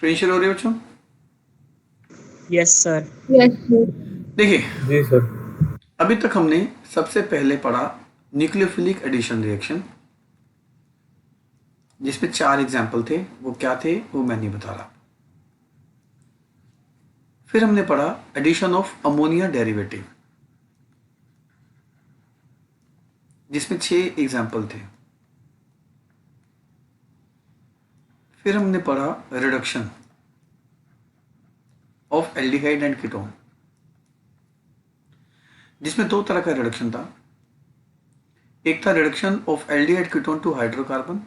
Screen share हो रही है बच्चों? Yes sir. Yes sir. देखिए, जी सर। अभी तक हमने सबसे पहले पढ़ा न्यूक्लियोफिलिक एडिशन रिएक्शन, जिसमें 4 एग्जाम्पल थे। वो क्या थे वो मैं नहीं बता रहा। फिर हमने पढ़ा एडिशन ऑफ अमोनिया डेरिवेटिव, जिसमें 6 एग्जाम्पल थे। फिर हमने पढ़ा reduction of aldehyde and ketone, जिसमें 2 तरह का रिडक्शन था। एक था reduction of aldehyde ketone to hydrocarbon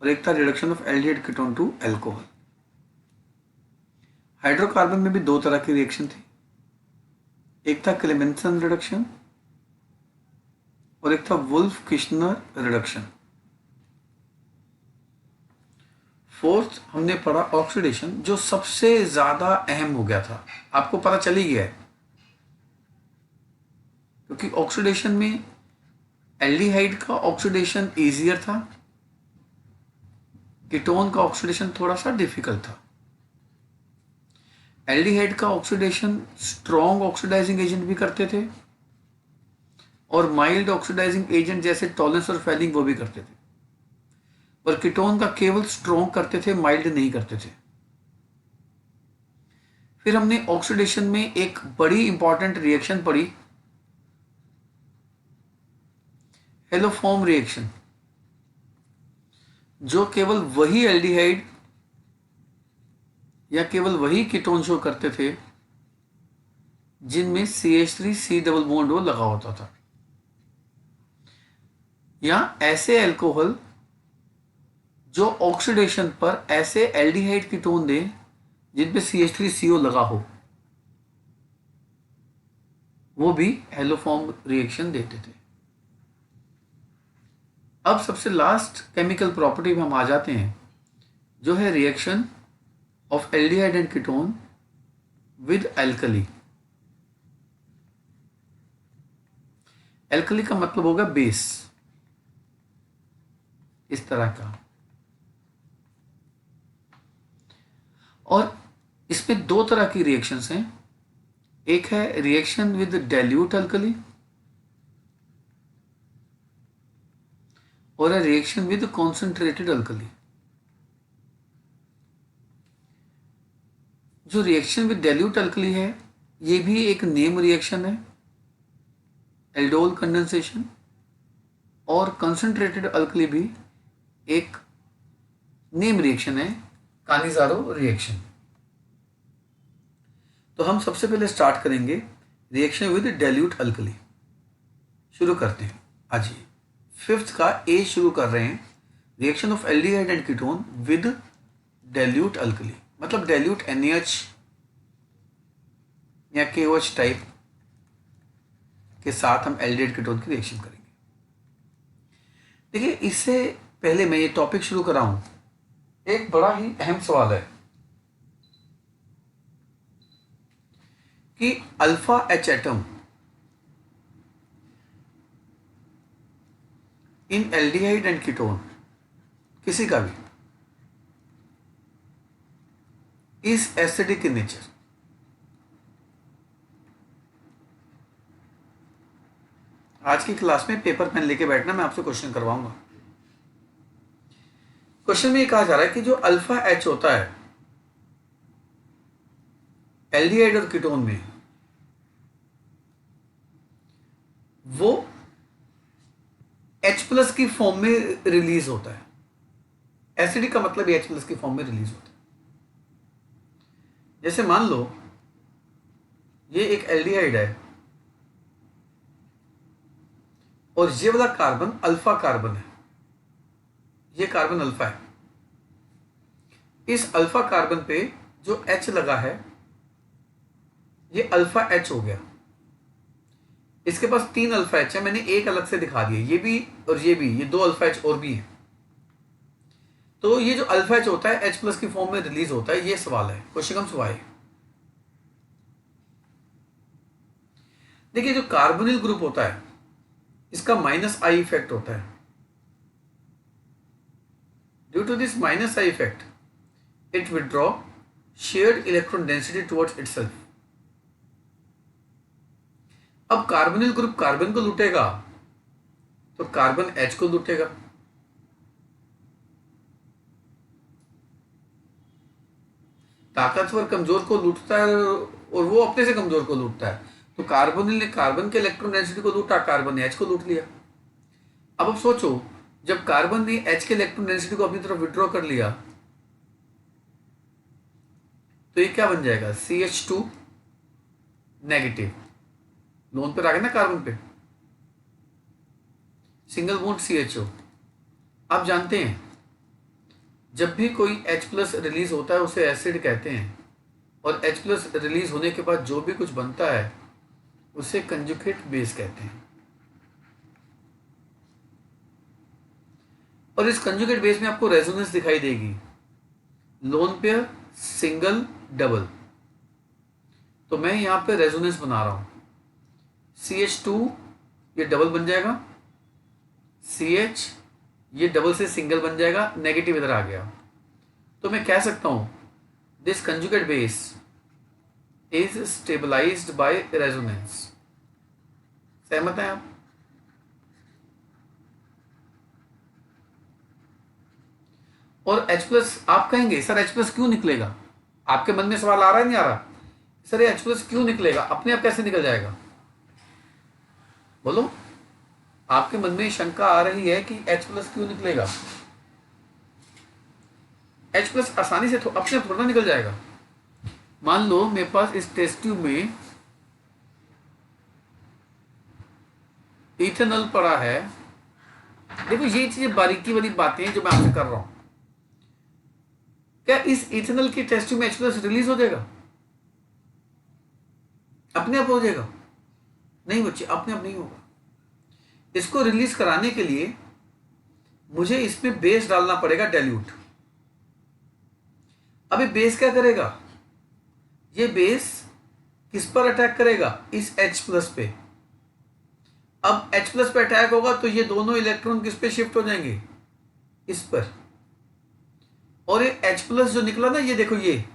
और एक था reduction of aldehyde ketone to alcohol. Hydrocarbon में भी 2 तरह की रिएक्शन थी। एक था क्लेमेंसन रिडक्शन और एक था वुल्फ किश्नर रिडक्शन। फोर्थ हमने पढ़ा ऑक्सीडेशन, जो सबसे ज्यादा अहम हो गया था। आपको पता चल ही गया है, क्योंकि ऑक्सीडेशन में एल्डिहाइड का ऑक्सीडेशन इजियर था, कीटोन का ऑक्सीडेशन थोड़ा सा डिफिकल्ट था। एल्डिहाइड का ऑक्सीडेशन स्ट्रॉन्ग ऑक्सीडाइजिंग एजेंट भी करते थे और माइल्ड ऑक्सीडाइजिंग एजेंट जैसे टॉलरेंस और फैलिंग वो भी करते थे। और कीटोन का केवल स्ट्रॉन्ग करते थे, माइल्ड नहीं करते थे। फिर हमने ऑक्सीडेशन में एक बड़ी इंपॉर्टेंट रिएक्शन पढ़ी, हेलोफॉर्म रिएक्शन, जो केवल वही एल्डिहाइड या केवल वही कीटोन शो करते थे जिनमें CH3C डबल बॉन्ड वो लगा होता था, या ऐसे एल्कोहल जो ऑक्सीडेशन पर ऐसे एल्डिहाइड कीटोन दें जिनपे CH3CO लगा हो, वो भी हेलोफॉर्म रिएक्शन देते थे। अब सबसे लास्ट केमिकल प्रॉपर्टी में हम आ जाते हैं, जो है reaction of aldehyde and ketone with alkali. Alkali का मतलब होगा बेस, इस तरह का। और इसमें 2 तरह की रिएक्शंस हैं। एक है रिएक्शन विद डाइल्यूट अल्कली और है रिएक्शन विद कॉन्सेंट्रेटेड अल्कली। जो रिएक्शन विद डाइल्यूट अल्कली है, ये भी एक नेम रिएक्शन है, एल्डोल कंडेंसेशन। और कंसंट्रेटेड अल्कली भी एक नेम रिएक्शन है, कानिजारो रिएक्शन। तो हम सबसे पहले स्टार्ट करेंगे रिएक्शन विद डाइल्यूट अल्कली। शुरू करते हैं। आज 5th का ए शुरू कर रहे हैं, reaction of aldehyde and ketone with dilute alkali. मतलब डाइल्यूट NaH या KOH टाइप के साथ हम एल्डिहाइड कीटोन की रिएक्शन करेंगे। देखिए, इससे पहले मैं ये टॉपिक शुरू कर रहा हूं, एक बड़ा ही अहम सवाल है कि alpha H atom in aldehyde and ketone किसी का भी इज एसिडिक इन नेचर। आज की क्लास में पेपर पेन लेके बैठना, मैं आपसे क्वेश्चन करवाऊंगा। क्वेश्चन में ये कहा जा रहा है कि जो अल्फा H होता है एल्डिहाइड और कीटोन में, वो H+ की फॉर्म में रिलीज होता है। एसिडिक का मतलब H+ की फॉर्म में रिलीज होता है। जैसे मान लो ये एक एल्डिहाइड है और ये वाला कार्बन अल्फा कार्बन है, ये कार्बन अल्फा है। इस अल्फा कार्बन पे जो H लगा है ये अल्फा H हो गया। इसके पास 3 अल्फा H है, मैंने एक अलग से दिखा दिया, ये भी और ये भी, ये 2 अल्फा H और भी है। तो ये जो अल्फा H होता है H+ की फॉर्म में रिलीज होता है। ये सवाल है, क्वेश्चन कम्स व्हाई। देखिए, जो कार्बोनिल ग्रुप होता है इसका -I इफेक्ट होता है। Due to this -I effect it withdraw shared electron density towards itself. अब कार्बोनिल ग्रुप कार्बन को लूटेगा तो कार्बन H को लूटेगा। ताकतवर कमजोर को लूटता है और वो अपने से कमजोर को लूटता है। तो कार्बोनिल ने कार्बन के इलेक्ट्रॉन डेंसिटी को लूटा, कार्बन ने H को लूट लिया। अब सोचो, जब कार्बन ने H के इलेक्ट्रॉन डेंसिटी को अपनी तरफ विड्रॉ कर लिया तो ये क्या बन जाएगा? CH2 नेगेटिव, लोन पर आ गया ना कार्बन पे, सिंगल बॉन्ड CHO। आप जानते हैं जब भी कोई H+ रिलीज होता है उसे एसिड कहते हैं, और H+ रिलीज होने के बाद जो भी कुछ बनता है उसे कंजुगेट बेस कहते हैं। और इस कंजुगेट बेस में आपको रेजोनेंस दिखाई देगी, लोन पेयर, सिंगल, डबल। तो मैं यहां पे रेजोनेंस बना रहा हूं, CH2 ये डबल बन जाएगा, CH ये डबल से सिंगल बन जाएगा, नेगेटिव इधर आ गया। तो मैं कह सकता हूं this conjugate base is stabilised by resonance. सहमत हैं आप? और H+ आप कहेंगे सर H+ क्यों निकलेगा? आपके मन में सवाल आ रहा है, नहीं आ रहा? सर ये H+ क्यों निकलेगा, अपने आप कैसे निकल जाएगा? बोलो, आपके मन में शंका आ रही है कि H+ क्यों निकलेगा? H+ आसानी से अपने आप थोड़ा निकल जाएगा। मान लो मेरे पास इस टेस्ट ट्यूब में इथेनॉल पड़ा है। देखो ये चीजें बारीकी वाली बातें हैं जो मैं आपसे कर रहा हूं। क्या इस इथेनॉल की टेस्ट ट्यूब में H+ रिलीज हो जाएगा? अपने आप हो जाएगा? नहीं बच्चे, अपने आप नहीं होगा। इसको रिलीज कराने के लिए मुझे इसमें बेस डालना पड़ेगा, डाइल्यूट। अभी बेस क्या करेगा? ये बेस किस पर अटैक करेगा? इस H+ पे। अब H+ पे अटैक होगा तो ये दोनों इलेक्ट्रॉन किस पे शिफ्ट हो जाएंगे? इस पर। और ये H+ जो निकला ना, ये देखो, ये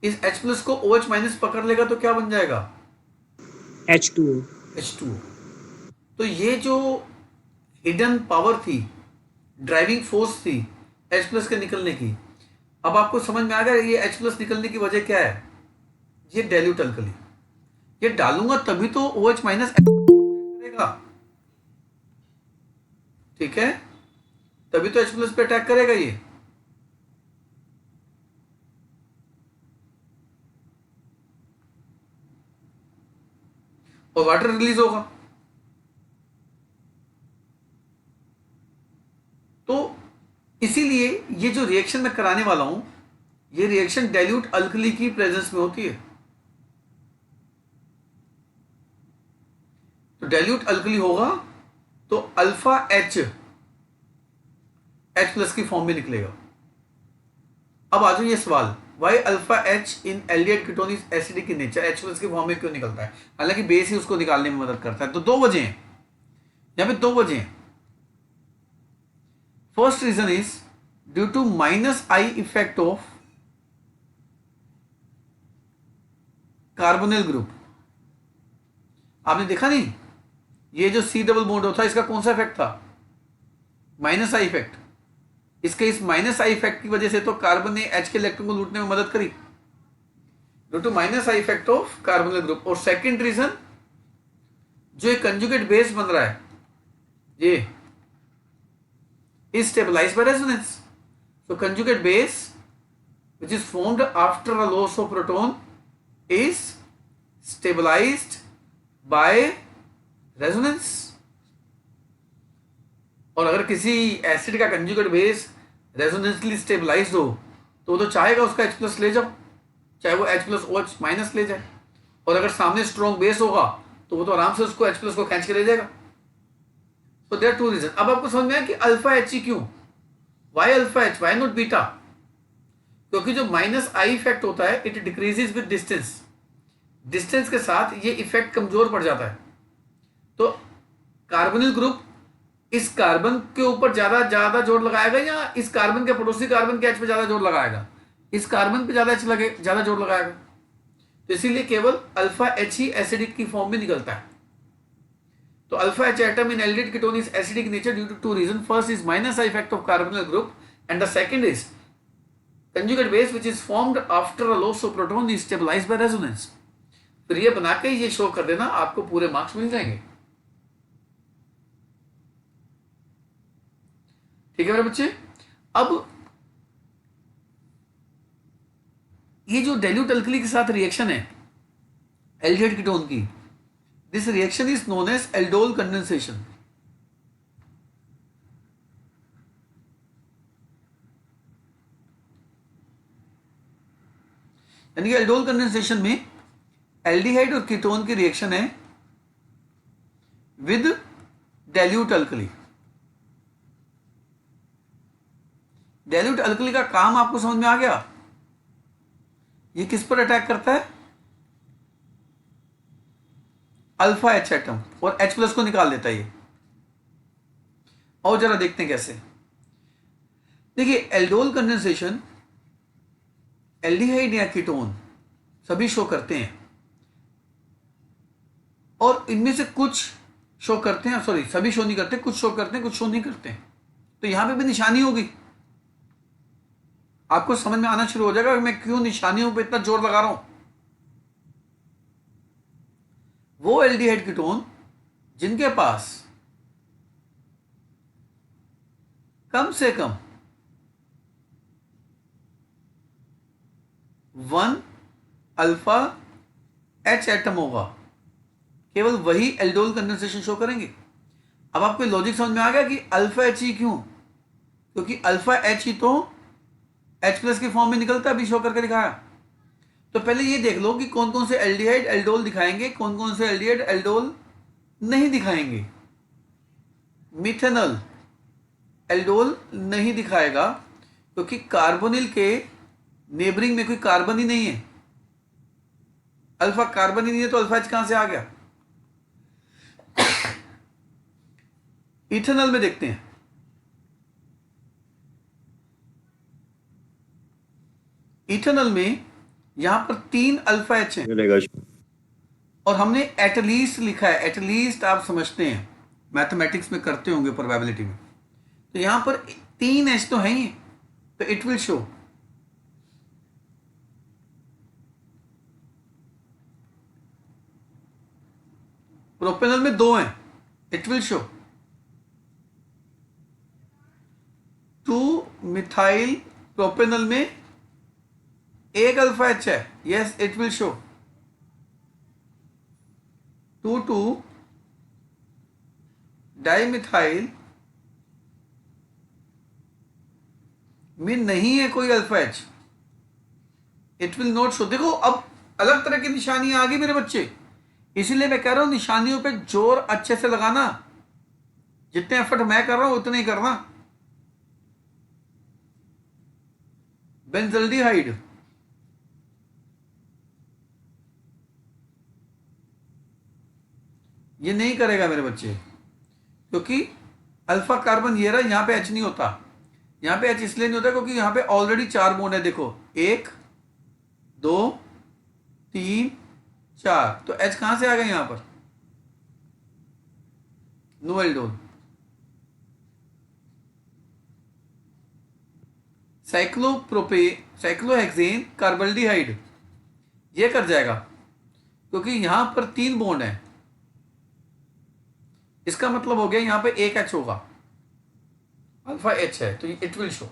इस H+ को OH- पकड़ लेगा तो क्या बन जाएगा? H2O। तो ये जो हिडन पावर थी, ड्राइविंग फोर्स थी H+ के निकलने की, अब आपको समझ में आ गया ये H+ निकलने की वजह क्या है? ये डाइल्यूट अल्कली। ये डालूंगा तभी तो OH- करेगा, ठीक है? तभी तो H+ पे अटैक करेगा ये। और वाटर रिलीज होगा। तो इसीलिए ये जो रिएक्शन मैं कराने वाला हूं, ये रिएक्शन डाइल्यूट अल्कली की प्रेजेंस में होती है। तो डाइल्यूट अल्कली होगा तो अल्फा H+ की फॉर्म में निकलेगा। अब आ जाओ ये सवाल, why alpha H in aldehyde ketone is acidic in nature? H+ की फॉर्म में क्यों निकलता है? हालांकि बेस ही उसको निकालने में मदद करता है। तो दो वजह हैं, यहां पे दो वजह हैं। First reason is due to -I effect of carbonyl group. आपने देखा नहीं, ये जो C डबल बॉन्ड होता है इसका कौन सा इफेक्ट था? -I effect. इसके इस -I इफेक्ट की वजह से तो कार्बन ने H के इलेक्ट्रॉन को लूटने में मदद करी, due to -I effect of carbonyl group. और सेकंड रीजन, जो एक कंजुगेट बेस बन रहा है ये is stabilized by resonance. So conjugate base which is formed after a loss of proton is stabilized by resonance. और अगर किसी एसिड का कंजुगेट बेस रेजोनेंसली स्टेबलाइज्ड हो तो वो तो चाहेगा उसका H+ ले जाओ, चाहे वो H+ OH- ले जाए। और अगर सामने स्ट्रॉन्ग बेस होगा तो वो तो आराम से उसको H+ को खींच के ले जाएगा। So there are two reasons. अब आपको समझ में आया कि अल्फा H क्यों? Why alpha H? Why not beta? क्योंकि जो -I इफेक्ट होता है it decreases with distance. Distance के साथ ये इफेक्ट कमजोर पड़ जाता है। तो कार्बोनिल ग्रुप इस कार्बन के ऊपर ज्यादा ज्यादा जोर लगाएगा या इस कार्बन के पड़ोसी कार्बन के एच पे ज्यादा जोर लगाएगा? इस कार्बन पे ज्यादा एच लगे, ज्यादा जोर लगाएगा। तो इसीलिए केवल अल्फा एच ही एसिडिक की फॉर्म में निकलता है। तो alpha H atom in aldehyde ketone is acidic nature due to 2 reason. First is minus I effect of carbonyl group and the second is conjugate base which is formed after a loss of proton is stabilized by resonance। फिर ये बना के ये show कर देना, आपको पूरे marks मिल जाएंगे। ठीक है मेरे बच्चे। अब ये जो डाइल्यूट अल्कली के साथ रिएक्शन है एल्डिहाइड कीटोन की, this reaction is known as aldol condensation. यानी कि एल्डोल कंडेंसेशन में एल्डिहाइड और कीटोन की रिएक्शन है with dilute alkali. Dilute alkali का काम आपको समझ में आ गया? ये किस पर अटैक करता है? अल्फा एच एटम, और H प्लस को निकाल देता है ये। और जरा देखते हैं कैसे। देखिए एल्डोल कंडेंसेशन एल्डिहाइड या कीटोन सभी शो करते हैं, और इनमें से कुछ शो करते हैं, सॉरी सभी शो नहीं करते, कुछ शो करते हैं, कुछ शो नहीं करते हैं। तो यहां पे भी निशानी होगी, आपको समझ में आना शुरू हो जाएगा मैं क्यों निशानियों पे इतना जोर लगा रहा हूं। वो एल्डिहाइड कीटोन जिनके पास कम से कम 1 अल्फा एच एटम होगा, केवल वही एल्डोल कंडेंसेशन शो करेंगे। अब आपको लॉजिक समझ में आ गया कि अल्फा एच ही क्यों? क्योंकि अल्फा एच ही तो H प्लस की फॉर्म में निकलता है, अभी शो करके दिखाया। तो पहले ये देख लो कि कौन कौन से एल्डिहाइड एल्डोल दिखाएंगे, कौन कौन से एल्डिहाइड एल्डोल नहीं दिखाएंगे। मिथेनॉल एल्डोल नहीं दिखाएगा क्योंकि कार्बोनिल के नेबरिंग में कोई कार्बन ही नहीं है। अल्फा कार्बन ही नहीं है तो अल्फा एच कहां से आ गया? इथेनॉल में देखते हैं। इथेनॉल में यहां पर 3 अल्फा एच है और हमने एटलीस्ट लिखा है। एटलीस्ट आप समझते हैं, मैथमेटिक्स में करते होंगे प्रोबेबिलिटी में। तो यहां पर 3 एच तो है ही, तो इट विल शो। प्रोपेनॉल में 2 हैं, it will show. 2 methyl propanol में 1 अल्फा एच है, yes it will show. 2 dimethyl में नहीं है कोई alpha H, it will not show. देखो अब अलग तरह की निशानियां आ गई मेरे बच्चे, इसीलिए मैं कह रहा हूं निशानियों पे जोर अच्छे से लगाना। जितने एफर्ट मैं कर रहा हूं उतने ही करना। बेंजल्डिहाइड ये नहीं करेगा मेरे बच्चे, क्योंकि अल्फा कार्बन ये रहा, यहां पे एच नहीं होता। यहां पे एच इसलिए नहीं होता क्योंकि यहां पे ऑलरेडी 4 बॉन्ड है। देखो 1 2 3 4, तो एच कहां से आ गया यहां पर? No aldol. साइक्लोहेक्सेन कार्बल्डिहाइड ये कर जाएगा क्योंकि यहां पर 3 बॉन्ड है। इसका मतलब हो गया यहां पे 1 एच होगा, अल्फा एच है तो इट विल शो।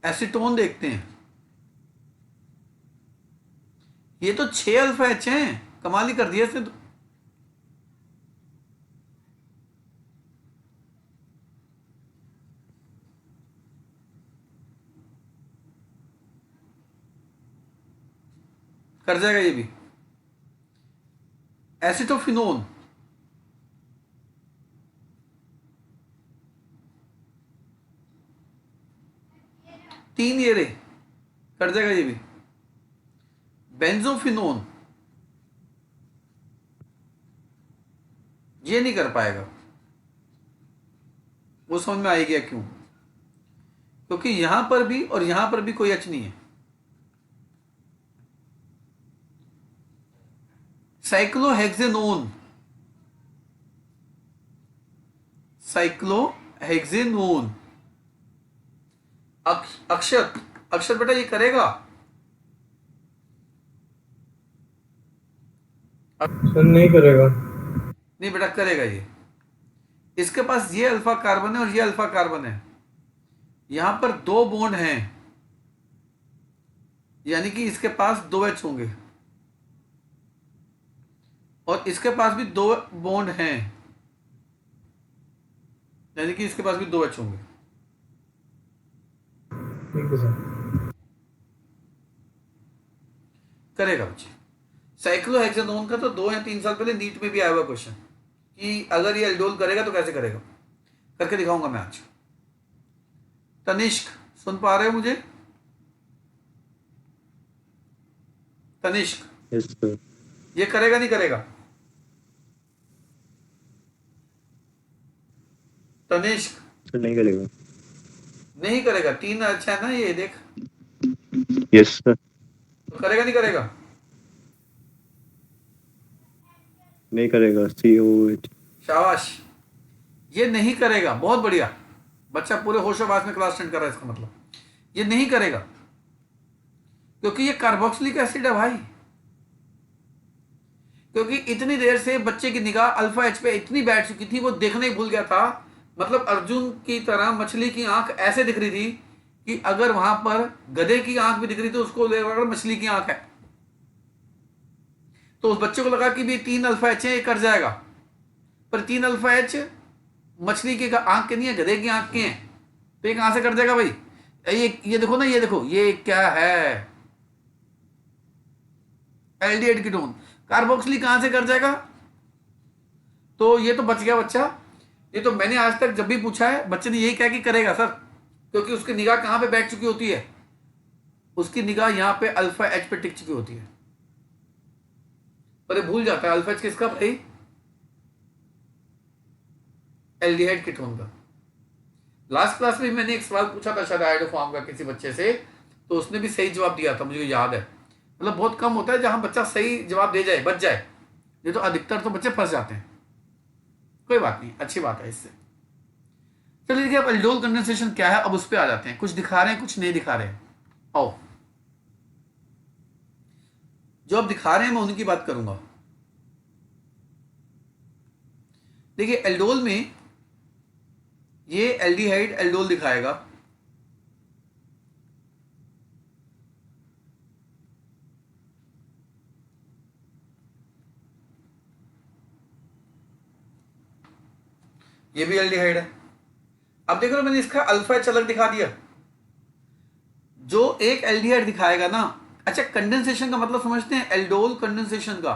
एसीटोन देखते हैं, ये तो 6 अल्फा एच हैं, कमाल ही कर दिया इसने तो। कर जाएगा ये भी। एसिटोफिनोन तीन ये रे, कर जाएगा ये भी। बेंजोफिनोन ये नहीं कर पाएगा, वो समझ में आ गया क्यों, क्योंकि यहां पर भी और यहां पर भी कोई H नहीं है। साइक्लोहेक्सेनोन, साइक्लोहेक्सेनोन अक्षर, अक्षर बेटा ये करेगा? सर नहीं करेगा। नहीं बेटा करेगा ये। इसके पास ये अल्फा कार्बन है और ये अल्फा कार्बन है, यहां पर 2 बॉन्ड हैं, यानी कि इसके पास 2 H होंगे और इसके पास भी 2 बॉन्ड हैं, यानी कि इसके पास भी 2 H होंगे। ठीक है सर। करेगा बच्चे। साइक्लोहेक्सेनोन का तो 2 या 3 साल पहले नीट में भी आया हुआ क्वेश्चन कि अगर ये एल्डोल करेगा तो कैसे करेगा, करके दिखाऊंगा मैं आज। तनिष्क सुन पा रहे हो मुझे? Tanishq yes sir. ये करेगा नहीं करेगा? तनिष्क सर नहीं करेगा। नहीं करेगा। 3 अच्छा है ना ये देख, यस सर। तो करेगा नहीं करेगा? नहीं करेगा। COH। शाबाश, ये नहीं करेगा, बहुत बढ़िया बच्चा, पूरे होशोबाज में क्लास अटेंड कर रहा है, इसका मतलब ये नहीं करेगा क्योंकि ये कार्बोक्सिलिक एसिड है भाई। क्योंकि इतनी देर से बच्चे की निगाह अल्फा एच पे इतनी बैठ चुकी थी, वो देखना ही भूल गया था। मतलब अर्जुन की तरह मछली की आंख ऐसे दिख रही थी कि अगर वहां पर गधे की आंख भी दिख रही थी उसको लगा मछली की आंख है। तो उस बच्चे को लगा कि भी 3 अल्फा एच है, ये कर जाएगा, पर 3 अल्फा एच मछली की आंख के नहीं है, गधे की आंख के हैं, तो ये कहां से कर जाएगा भाई? ये देखो ना, ये देखो ये क्या है, एल्डिहाइड कीटोन, कार्बोक्सिलिक कहां से कर जाएगा? तो ये तो बच गया बच्चा। ये तो मैंने आज तक जब भी पूछा है बच्चे ने यही कहा कि करेगा सर, क्योंकि उसकी निगाह कहां पे बैठ चुकी होती है, उसकी निगाह यहां पे अल्फा एच पे टिक चुकी होती है, पर ये भूल जाता है अल्फा एच किसका भाई? एल्डिहाइड कीटोन का। लास्ट क्लास में मैंने एक सवाल पूछा था शायद आयोडोफॉर्म का किसी बच्चे से, तो उसने भी सही जवाब दिया था, मुझे याद है। मतलब बहुत कम होता है जहां बच्चा सही जवाब दे जाए, बच जाए, ये तो अधिकतर तो बच्चे फंस जाते हैं। कोई बात नहीं, अच्छी बात है इससे। चलिए देखिए अब एल्डोल कंडेंसेशन क्या है, अब उस पर आ जाते हैं। कुछ दिखा रहे हैं कुछ नहीं दिखा रहे हैं। आओ, जो अब दिखा रहे हैं मैं उनकी बात करूंगा। देखिए एल्डोल में ये एल्डिहाइड एल्डोल दिखाएगा, ये भी एल्डिहाइड है। अब देख रहे हो मैंने इसका अल्फा एच अलग दिखा दिया। जो एक एल्डिहाइड दिखाएगा ना, अच्छा कंडेंसेशन का मतलब समझते हैं, एल्डोल कंडेंसेशन का,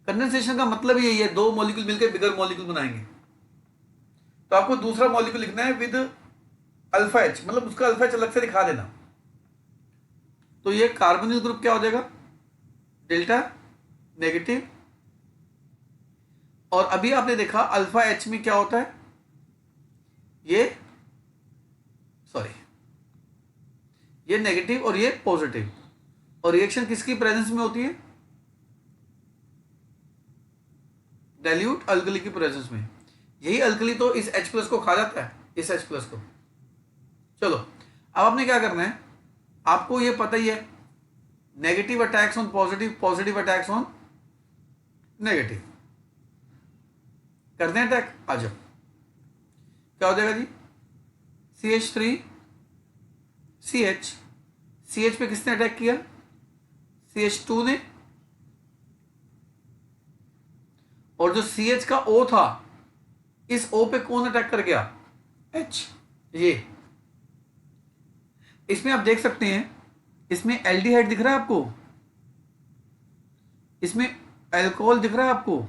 कंडेंसेशन का मतलब यही है 2 मॉलिक्यूल मिलकर बिगर मॉलिक्यूल बनाएंगे। तो आपको दूसरा मॉलिक्यूल लिखना है विद अल्फा एच, मतलब उसका अल्फा एच अलग से दिखा देना। तो ये कार्बोनिल ग्रुप क्या हो जाएगा? Delta negative. और अभी आपने देखा अल्फा एच में क्या होता है, ये ये नेगेटिव और ये पॉजिटिव, और रिएक्शन किसकी प्रेजेंस में होती है? डाइल्यूट अल्कली की प्रेजेंस में। यही अल्कली तो इस H प्लस को खा जाता है, इस H प्लस को। चलो अब आपने क्या करना है, आपको ये पता ही है, negative attacks on positive, positive attacks on negative. करते हैं अटैक, आ जाओ। क्या हो जाएगा जी? CH3 CH पे किसने अटैक किया? CH2 ने। और जो CH का O था, इस O पे कौन अटैक कर गया? H। ये इसमें आप देख सकते हैं, इसमें एल्डिहाइड दिख रहा है आपको, इसमें अल्कोहल दिख रहा है आपको।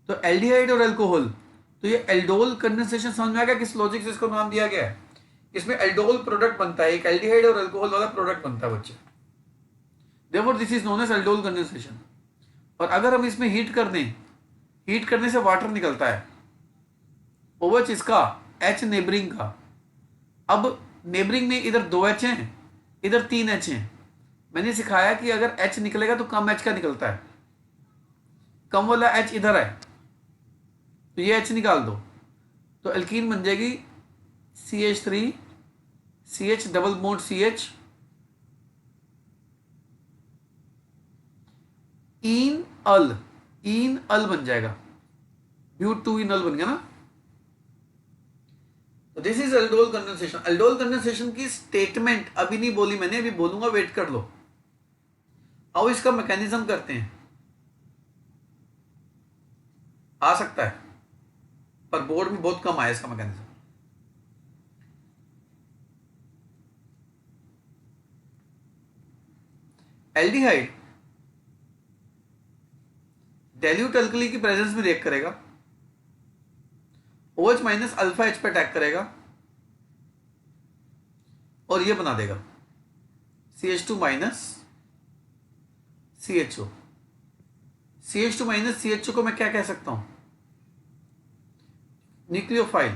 तो एल्डिहाइड और अल्कोहल, तो ये एल्डोल कंडेंसेशन समझ में आ गया किस लॉजिक से इसको नाम दिया गया है। इसमें एल्डोल प्रोडक्ट बनता है, एक एल्डिहाइड और अल्कोहल वाला प्रोडक्ट बनता है बच्चे। Therefore this is known as aldol condensation. और अगर हम इसमें हीट कर दें, हीट करने से वाटर निकलता है, OH इसका, H नेबरिंग का। अब नेबरिंग में इधर 2 H हैं, इधर 3 H हैं। मैंने सिखाया कि अगर H निकलेगा तो कम H का निकलता है, कम वाला H इधर है, तो ये H निकाल दो, तो एल्कीन बन जाएगी CH3 CH double bond CH इन अल बन जाएगा, ब्यूट 2 इन अल बन गया ना। तो this is aldol condensation. Aldol condensation की स्टेटमेंट अभी नहीं बोली मैंने, अभी बोलूंगा, वेट कर लो। आओ इसका मैकेनिज्म करते हैं। आ सकता है पर बोर्ड में बहुत कम आया इसका मैकेनिज्म। एल्डिहाइड डाइल्यूट अल्कली की प्रेजेंस में रिएक्ट करेगा, OH माइनस अल्फा H पे अटैक करेगा और ये बना देगा CH2 minus CHO। CH2 minus CHO को मैं क्या कह सकता हूं? न्यूक्लियोफाइल।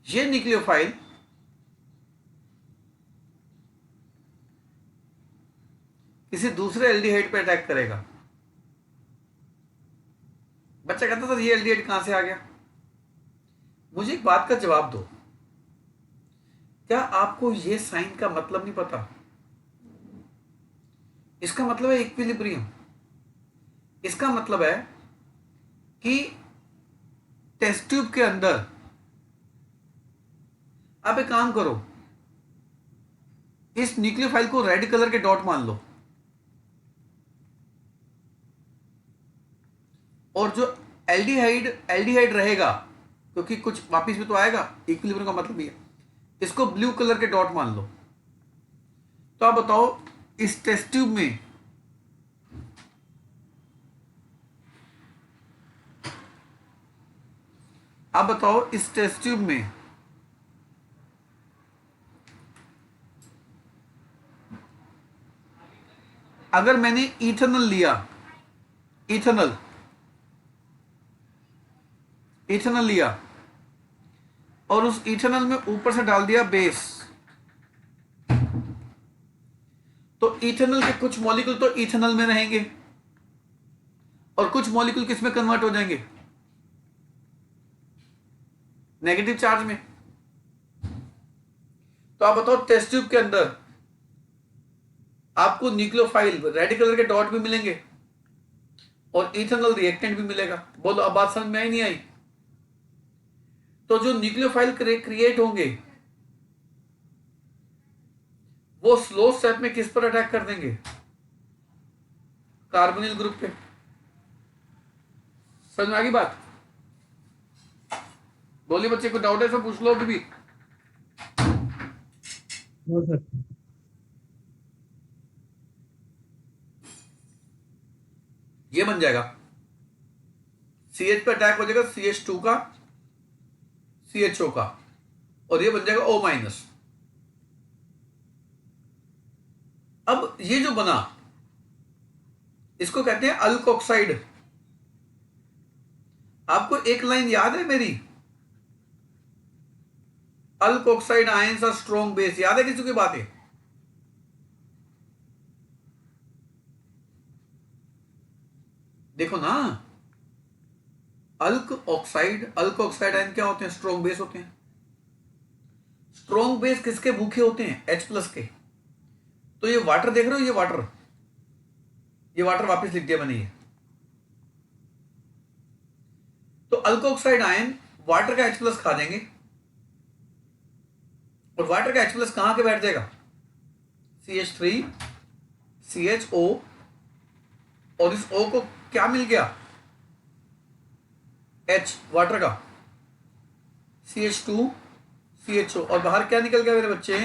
ये न्यूक्लियोफाइल किसी दूसरे एल्डिहाइड पे अटैक करेगा। बच्चा कहता था ये एल्डिहाइड कहां से आ गया? मुझे एक बात का जवाब दो, क्या आपको ये साइन का मतलब नहीं पता? इसका मतलब है इक्विलिब्रियम। इसका मतलब है कि टेस्ट ट्यूब के अंदर आप एक काम करो, इस न्यूक्लियोफाइल को रेड कलर के डॉट मान लो, और जो एल्डिहाइड रहेगा, क्योंकि कुछ वापिस भी तो आएगा, इक्विलिब्रियम का मतलब ही है, इसको ब्लू कलर के डॉट मान लो। तो आप बताओ इस टेस्ट ट्यूब में अगर मैंने इथेनॉल लिया, इथेनॉल लिया और उस इथेनॉल में ऊपर से डाल दिया बेस, तो इथेनॉल के कुछ मॉलिक्यूल तो इथेनॉल में रहेंगे और कुछ मॉलिक्यूल किस में कन्वर्ट हो जाएंगे? नेगेटिव चार्ज में। तो आप बताओ टेस्ट ट्यूब के अंदर आपको न्यूक्लियोफाइल रेड कलर के डॉट भी मिलेंगे और इथेनॉल रिएक्टेंट भी मिलेगा। बोलो अब बात समझ में आई नहीं आई? तो जो न्यूक्लियोफाइल क्रिएट होंगे वो स्लो स्टेप में किस पर अटैक कर देंगे? कार्बोनिल ग्रुप पे। समझ में आ गई बात? बोलिए बच्चे, को डाउट है तो पूछ लो अभी भी। No sir. ये बन जाएगा CH पे अटैक हो जाएगा CH2 का, CHO का, और ये बन जाएगा O माइनस। अब ये जो बना इसको कहते हैं अल्कोक्साइड। आपको एक लाइन याद है मेरी, alkoxide ions are strong base, याद है किसी की बात है? देखो ना, अल्कोक्साइड आयन क्या होते हैं? स्ट्रॉन्ग बेस होते हैं। स्ट्रॉन्ग बेस किसके भूखे होते हैं? H+ के। तो ये वाटर देख रहे हो, ये वाटर वापस लिख दिया मैंने ये। तो अल्कोक्साइड आयन वाटर का H+ खा जाएंगे और वाटर का H+ कहां के बैठ जाएगा? CH3 CHO, और इस O को क्या मिल गया? H वाटर का, CH2 CHO, और बाहर क्या निकल गया मेरे बच्चे?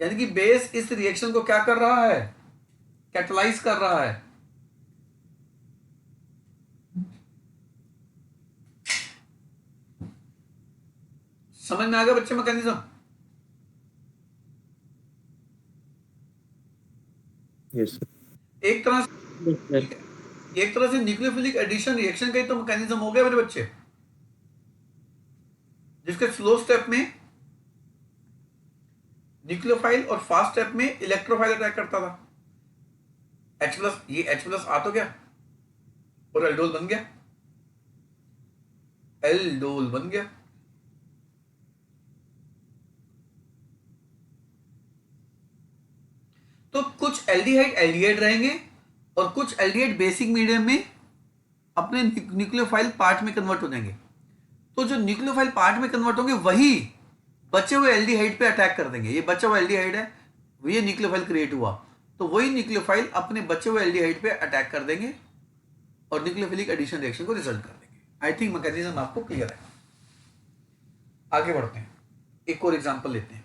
यानी कि बेस इस रिएक्शन को क्या कर रहा है? कैटलाइज कर रहा है। समझ में आ गया बच्चे मैकेनिज्म? Yes sir. एक तरह Yes, sir. एक तरह से न्यूक्लियोफिलिक एडिशन रिएक्शन का ही तो मैकेनिज्म हो गया मेरे बच्चे, जिसके स्लो स्टेप में न्यूक्लियोफाइल और फास्ट स्टेप में इलेक्ट्रोफाइल अटैक करता था। H+, ये H+ आ तो गया और एल्डोल बन गया, एल्डोल बन गया। तो कुछ एल्डिहाइड एल्डिहाइड रहेंगे और कुछ एल्डिहाइड बेसिक मीडियम में अपने न्यूक्लियोफाइल पार्ट में कन्वर्ट हो जाएंगे। तो जो न्यूक्लियोफाइल पार्ट में कन्वर्ट होंगे वही बचे हुए एल्डिहाइड पे अटैक कर देंगे। ये बचा हुआ एल्डिहाइड है, ये न्यूक्लियोफाइल क्रिएट हुआ तो वही न्यूक्लियोफाइल अपने बचे हुए एल्डिहाइड पे अटैक कर देंगे और न्यूक्लियोफिलिक एडिशन रिएक्शन को रिजल्ट कर देंगे। आई थिंक मैकेनिज्म आपको क्लियर है। आगे बढ़ते हैं, एक और एग्जांपल लेते हैं।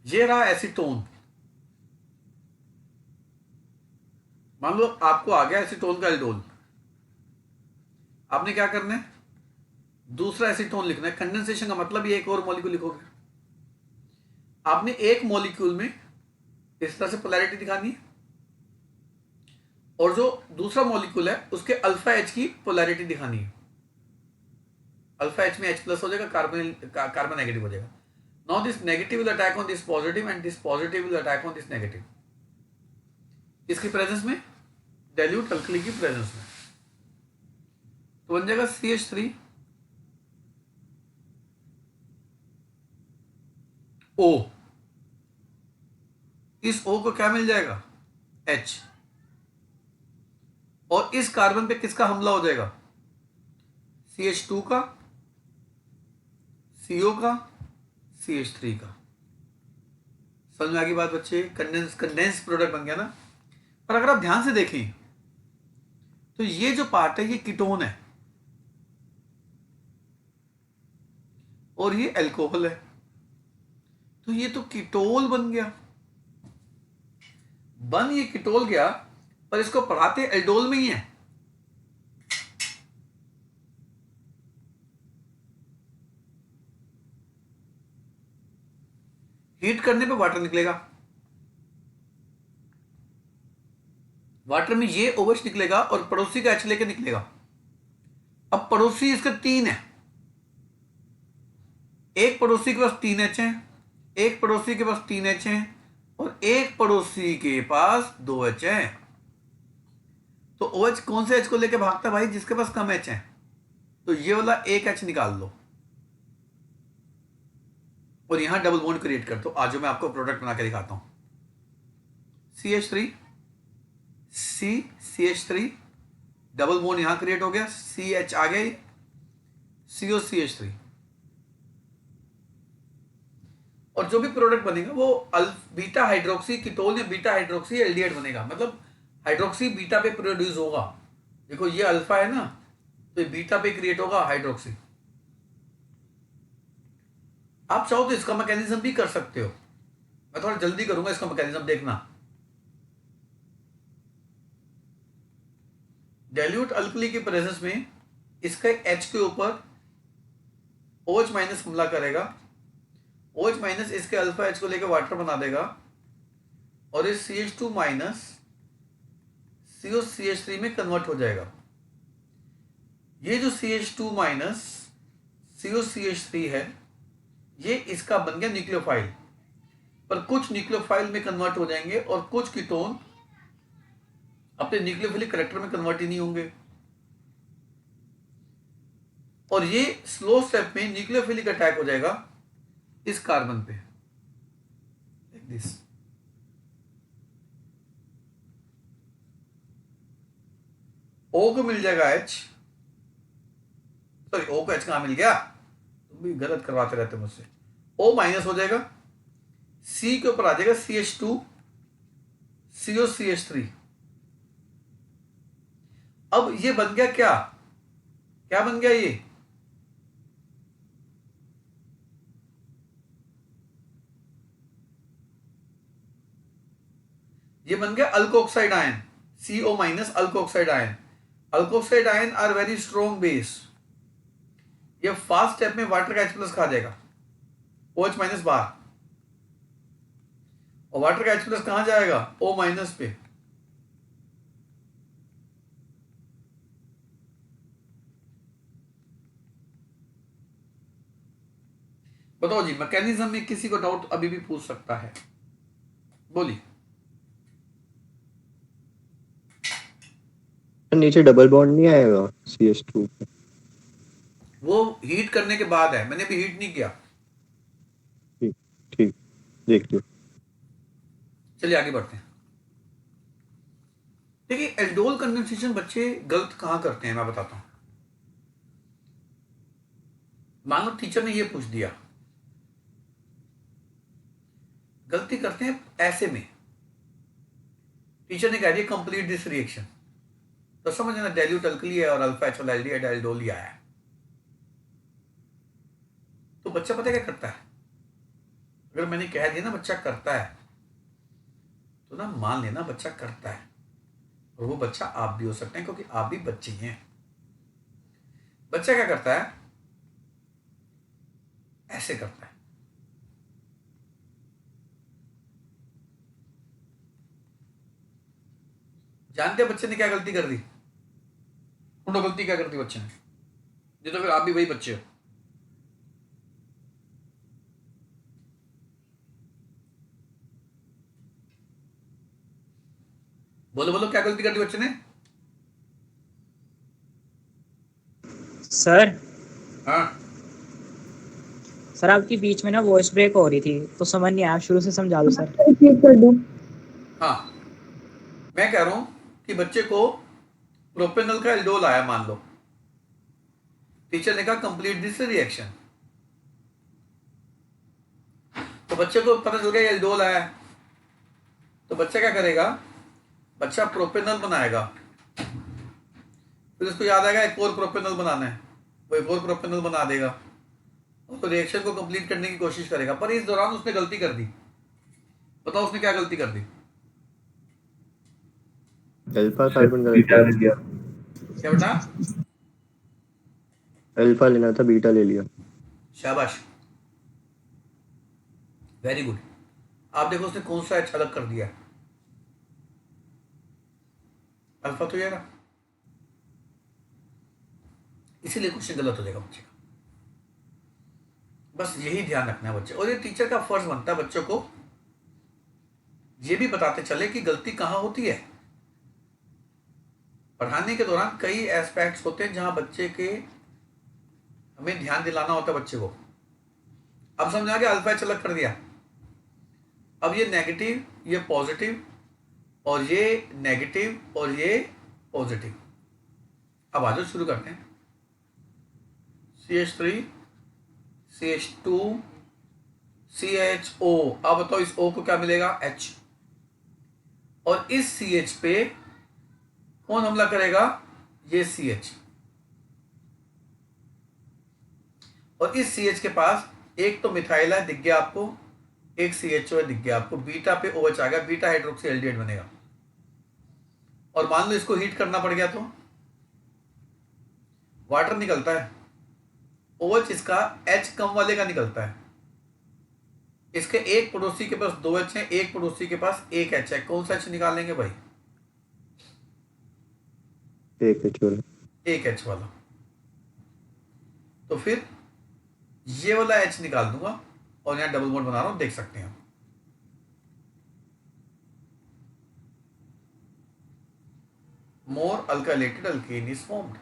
ये रहा एसीटोन। मान लो आपको आ गया एसीटोन का एल्डोल, आपने क्या करना है, दूसरा एसीटोन लिखना है। कंडेंसेशन का मतलब ये एक और मॉलिक्यूल लिखोगे। आपने एक मॉलिक्यूल में इस तरह से पोलैरिटी दिखानी है और जो दूसरा मॉलिक्यूल है उसके अल्फा एच की पोलैरिटी दिखानी है। अल्फा एच में H+ हो जाएगा, कार्बन नेगेटिव हो जाएगा। Now this negative will attack on this positive and this positive will attack on this negative. इसकी प्रेजेंस में, डाइल्यूट अल्कली की प्रेजेंस में, तो बन जाएगा CH3 O। इस O को क्या मिल जाएगा, H, और इस कार्बन पे किसका हमला हो जाएगा, CH2 का, CO का, CH3 का। समझ में आ गई बात बच्चे? कंडेंस प्रोडक्ट बन गया ना। पर अगर आप ध्यान से देखें तो ये जो पार्ट है ये कीटोन है और ये अल्कोहल है, तो ये तो कीटोल बन गया। बन ये कीटोल गया पर इसको पढ़ाते एल्डोल में ही है। हीट करने पे वाटर निकलेगा, वाटर में ये OH निकलेगा और पड़ोसी का H लेके निकलेगा। अब पड़ोसी इसका 3 है, एक पड़ोसी के पास 3 H है, एक पड़ोसी के पास 3 H है और एक पड़ोसी के पास 2 H है। तो OH कौन से H को लेके भागता है भाई, जिसके पास कम H है। तो ये वाला एक H निकाल लो और यहां डबल बॉन्ड क्रिएट कर दो। आज मैं आपको प्रोडक्ट बना के दिखाता हूं। CH3 CH3 डबल बॉन्ड यहां क्रिएट हो गया, CH आ गया, CO CH3, और जो भी प्रोडक्ट बनेगा वो बीटा हाइड्रोक्सी कीटोन या बीटा हाइड्रोक्सी एल्डिहाइड बनेगा। मतलब हाइड्रोक्सी बीटा पे प्रोड्यूस होगा। देखो ये अल्फा है ना, तो ये बीटा पे क्रिएट होगा हाइड्रोक्सी। आप चाहो तो इसका मैकेनिज्म भी कर सकते हो, मैं थोड़ा जल्दी करूंगा इसका मैकेनिज्म, देखना। डाइल्यूट अल्कली की प्रेजेंस में इसका H के ऊपर OH- हमला करेगा, OH- इसके अल्फा H को लेकर वाटर बना देगा और इस CH2- CO CH3 में कन्वर्ट हो जाएगा। ये जो CH2- CO CH3 है ये इसका बन गया न्यूक्लियोफाइल, पर कुछ न्यूक्लियोफाइल में कन्वर्ट हो जाएंगे और कुछ कीटोन अपने न्यूक्लियोफिलिक करैक्टर में कन्वर्ट ही नहीं होंगे। और ये स्लो स्टेप में न्यूक्लियोफिलिक अटैक हो जाएगा इस कार्बन पे, लाइक दिस। O को मिल जाएगा H, सॉरी O को H कहां मिल गया, तुम भी गलत करवाते रहते मुझसे। O- हो जाएगा, C के ऊपर आ जाएगा CH2 CO CH3। अब ये बन गया क्या, क्या बन गया ये बन गया alkoxide ion, CO- alkoxide ion. Alkoxide ion are very strong base. ये फास्ट स्टेप में वाटर का H+ खा जाएगा, OH- बाहर। और वाटर का H प्लस कहाँ जाएगा? O माइनस पे। बताओ जी, मैकेनिज्म में किसी को डाउट अभी भी पूछ सकता है? बोलिए। नीचे डबल बॉन्ड नहीं आएगा CH2 पे? वो हीट करने के बाद है, मैंने भी हीट नहीं किया। ठीक ठीक, देख लो। चलिए आगे बढ़ते हैं। देखिए, एल्डोल कंडेंसेशन बच्चे गलत कहाँ करते हैं मैं बताता हूं। मान लो टीचर ने ये पूछ दिया, गलती करते हैं ऐसे में। टीचर ने कह दिया कंप्लीट दिस रिएक्शन, तो समझना डाइल्यूट अल्कली है और अल्फा एच एल्डिहाइड एल्डोल ही आया है। तो बच्चा पता है क्या करता है? अगर मैंने कह दिया ना बच्चा करता है, तो ना मान लेना बच्चा करता है। और वो बच्चा आप भी हो सकते हैं, क्योंकि आप भी बच्चे ही हैं। बच्चा क्या करता है? ऐसे करता है। जानते हैं बच्चे ने क्या गलती कर दी? ढूंढो गलती क्या कर दी बच्चे ने, ये तो फिर आप भी वही बच्चे हो। बोलो बोलो, क्या गलती कर दी बच्चे ने? सर हाँ सर आपकी बीच में ना वॉइस ब्रेक हो रही थी, तो समझ नहीं आया, शुरू से समझा दो सर। रिपीट कर दूं? हाँ, मैं कह रहा हूं कि बच्चे को प्रोपेनल का एल्डोल आया मान लो। टीचर ने कहा कंप्लीट दिस रिएक्शन, तो बच्चे को पता चल गया ये एल्डोल आया है। तो बच्चा क्या करेगा? बच्चा प्रोपेनल बनाएगा। फिर उसको याद आएगा एक और प्रोपेनल बनाना है, वो एक और प्रोपेनल बना देगा और तो रिएक्शन को कंप्लीट करने की कोशिश करेगा। पर इस दौरान उसने गलती कर दी। बताओ उसने क्या गलती कर दी? अल्फा कार्बन बीटा का ले लिया। क्या बेटा? अल्फा लेना था, बीटा ले लिया। शाबाश, वेरी गुड। आप देखो उसने कौन सा एच अलग कर दिया। अल्फा तो ये रहा, इसीलिए क्वेश्चन गलत हो जाएगा बच्चे का। बस यही ध्यान रखना है बच्चे, और ये टीचर का फर्ज बनता है बच्चों को ये भी बताते चले कि गलती कहां होती है। पढ़ाने के दौरान कई एस्पेक्ट्स होते हैं जहां बच्चे के हमें ध्यान दिलाना होता है बच्चे को। अब समझा कि अल्फा एच अलग कर दिया, अब ये नेगेटिव, ये पॉजिटिव, और ये नेगेटिव और ये पॉजिटिव। अब आ जाओ शुरू करते हैं। CH3 CH2 CHO। अब बताओ इस O को क्या मिलेगा? H। और इस CH पे कौन हमला करेगा? ये CH। और इस CH के पास एक तो मिथाइल है, दिख गया आपको, एक CHO है, दिख गया आपको। बीटा पे OH आ गया, बीटा हाइड्रोक्सी एल्डिहाइड बनेगा। और मान लो इसको हीट करना पड़ गया तो वाटर निकलता है, OH इसका H कम वाले का निकलता है। इसके एक पड़ोसी के पास 2 H है, एक पड़ोसी के पास 1 H है। कौन सा H निकालेंगे भाई? एक H वाला। 1 H वाला। तो फिर ये वाला H निकाल दूंगा और यहां डबल बॉन्ड बना रहा हूं, देख सकते हैं। मोर अल्काइलेटेड अल्केन इज फॉर्म्ड।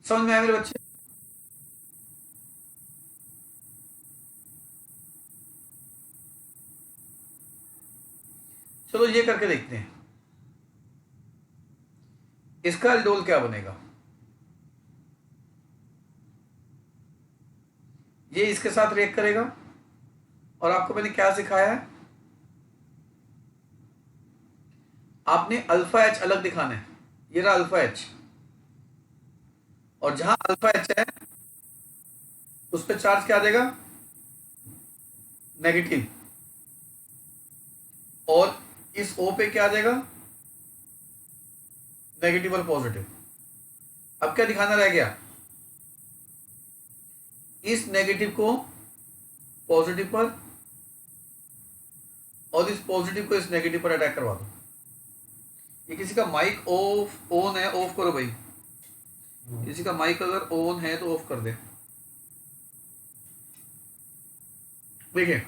समझ में आया मेरे बच्चे? चलो ये करके देखते हैं, इसका एल्डोल क्या बनेगा। ये इसके साथ रिएक्ट करेगा, और आपको मैंने क्या सिखाया है? आपने अल्फा एच अलग दिखाना है। ये रहा अल्फा एच, और जहां अल्फा एच है उस पर चार्ज क्या आ जाएगा? नेगेटिव। और इस O पे क्या आ जाएगा? नेगेटिव और पॉजिटिव। अब क्या दिखाना रह गया? इस नेगेटिव को पॉजिटिव पर और इस पॉजिटिव को इस नेगेटिव पर अटैक करवा दो। ये किसी का माइक ऑफ ऑन है, ऑफ करो भाई। किसी का माइक अगर ऑन है तो ऑफ कर दे। देखिए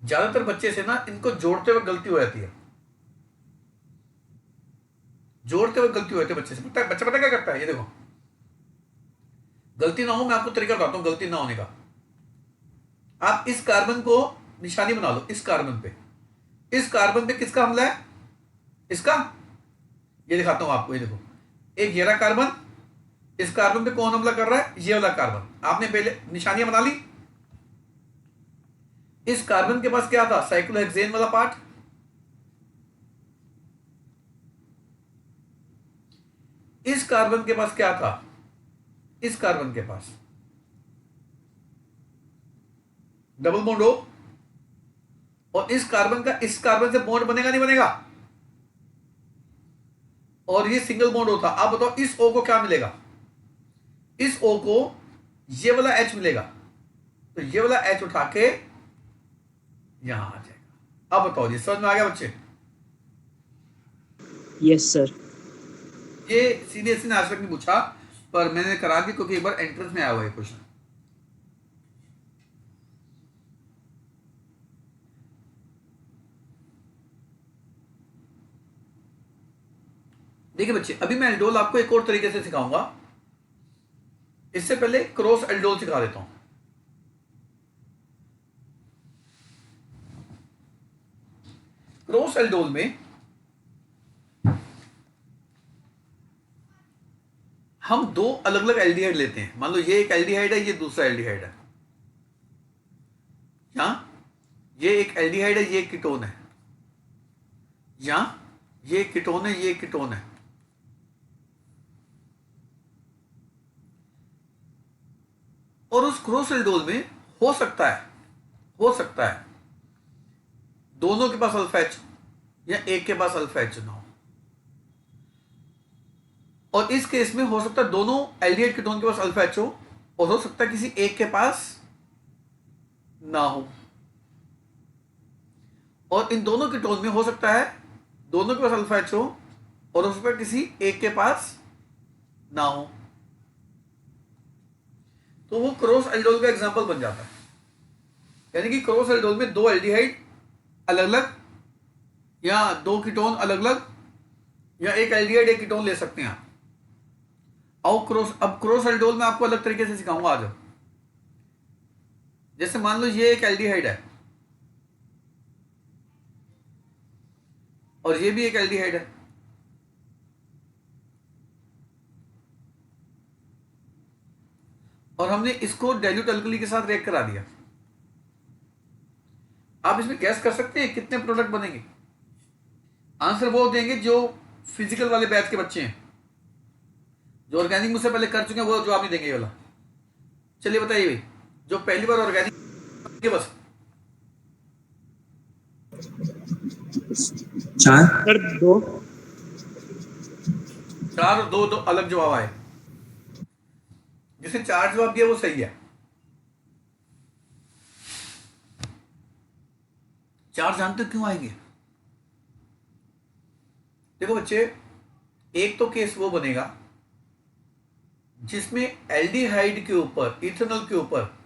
ज्यादातर बच्चे से ना इनको जोड़ते हुए गलती हो जाती है, जोड़ते हुए गलती हो जाती है बच्चे से। पता है बच्चा पता क्या करता है, ये देखो गलती ना हो, मैं आपको तरीका बताता हूं गलती ना होने का। आप इस कार्बन को निशानी बना लो, इस कार्बन पे, इस कार्बन पे किसका हमला है, इसका। ये दिखाता हूं आपको, ये देखो एक ये रहा कार्बन, इस कार्बन पे कौन हमला कर रहा है, ये वाला कार्बन। आपने पहले निशानियां बना ली। इस कार्बन के पास क्या था, साइक्लोहेक्सेन वाला पार्ट। इस कार्बन के पास क्या था, इस कार्बन के पास डबल बॉन्ड हो, और इस कार्बन का इस कार्बन से बॉन्ड बनेगा नहीं बनेगा, और ये सिंगल बॉन्ड होता। आप बताओ इस O को क्या मिलेगा, इस O को ये वाला H मिलेगा, तो ये वाला H उठा के यहां आ जाएगा। अब बताओ जी समझ में आ गया बच्चे। Yes sir. ये सीनियर ने आज तक नहीं पूछा, पर मैंने करा दी क्योंकि एक बार एंट्रेंस में आया हुआ है क्वेश्चन। देखिए बच्चे अभी मैं एल्डोल आपको एक और तरीके से सिखाऊंगा। इससे पहले क्रॉस एल्डोल सिखा देता हूं। क्रॉस एल्डोल में हम दो अलग अलग एल्डिहाइड लेते हैं। मान लो ये एक एल्डिहाइड है, ये दूसरा एल्डिहाइड है। यहां ये एक एल्डिहाइड है, ये एक कीटोन है। यहां ये एक कीटोन है, ये एक कीटोन है। और उस क्रॉस एल्डोल में हो सकता है दोनों के पास अल्फा एच या एक के पास अल्फा एच ना हो। और इस केस में हो सकता है दोनों एल्डिहाइड कीटोन के पास अल्फा एच हो, और हो सकता है किसी एक के पास ना हो। और इन दोनों कीटोन में हो सकता है दोनों के पास अल्फा एच हो, और हो सकता है किसी एक के पास ना हो। तो वो क्रॉस एल्डोल का एग्जांपल बन जाता है। यानी कि क्रॉस एल्डोल में दो एल्डिहाइड अलग अलग, या दो कीटोन अलग अलग, या एक एल्डिहाइड एक कीटोन ले सकते हैं आप। अब क्रॉस एल्डोल में आपको अलग तरीके से सिखाऊंगा आज। जैसे मान लो ये एक एल्डिहाइड है और ये भी एक एल्डिहाइड है, और हमने इसको डाइल्यूट अल्कली के साथ रिएक्ट करा दिया। आप इसमें गैस कर सकते हैं कितने प्रोडक्ट बनेंगे। आंसर वो देंगे जो फिजिकल वाले बैच के बच्चे हैं, जो ऑर्गेनिक मुझसे पहले कर चुके हैं, वो जवाब नहीं देंगे ये वाला। चलिए बताइए भाई, जो पहली बार ऑर्गेनिक के बस चार सर, दो। 4 और 2 अलग जवाब आए। जिसने 4 जवाब दिया वो सही है। 4 जानते हो क्यों आएंगे? देखो बच्चे, एक तो केस वो बनेगा जिसमें एल्डिहाइड के ऊपर इथेनॉल के ऊपर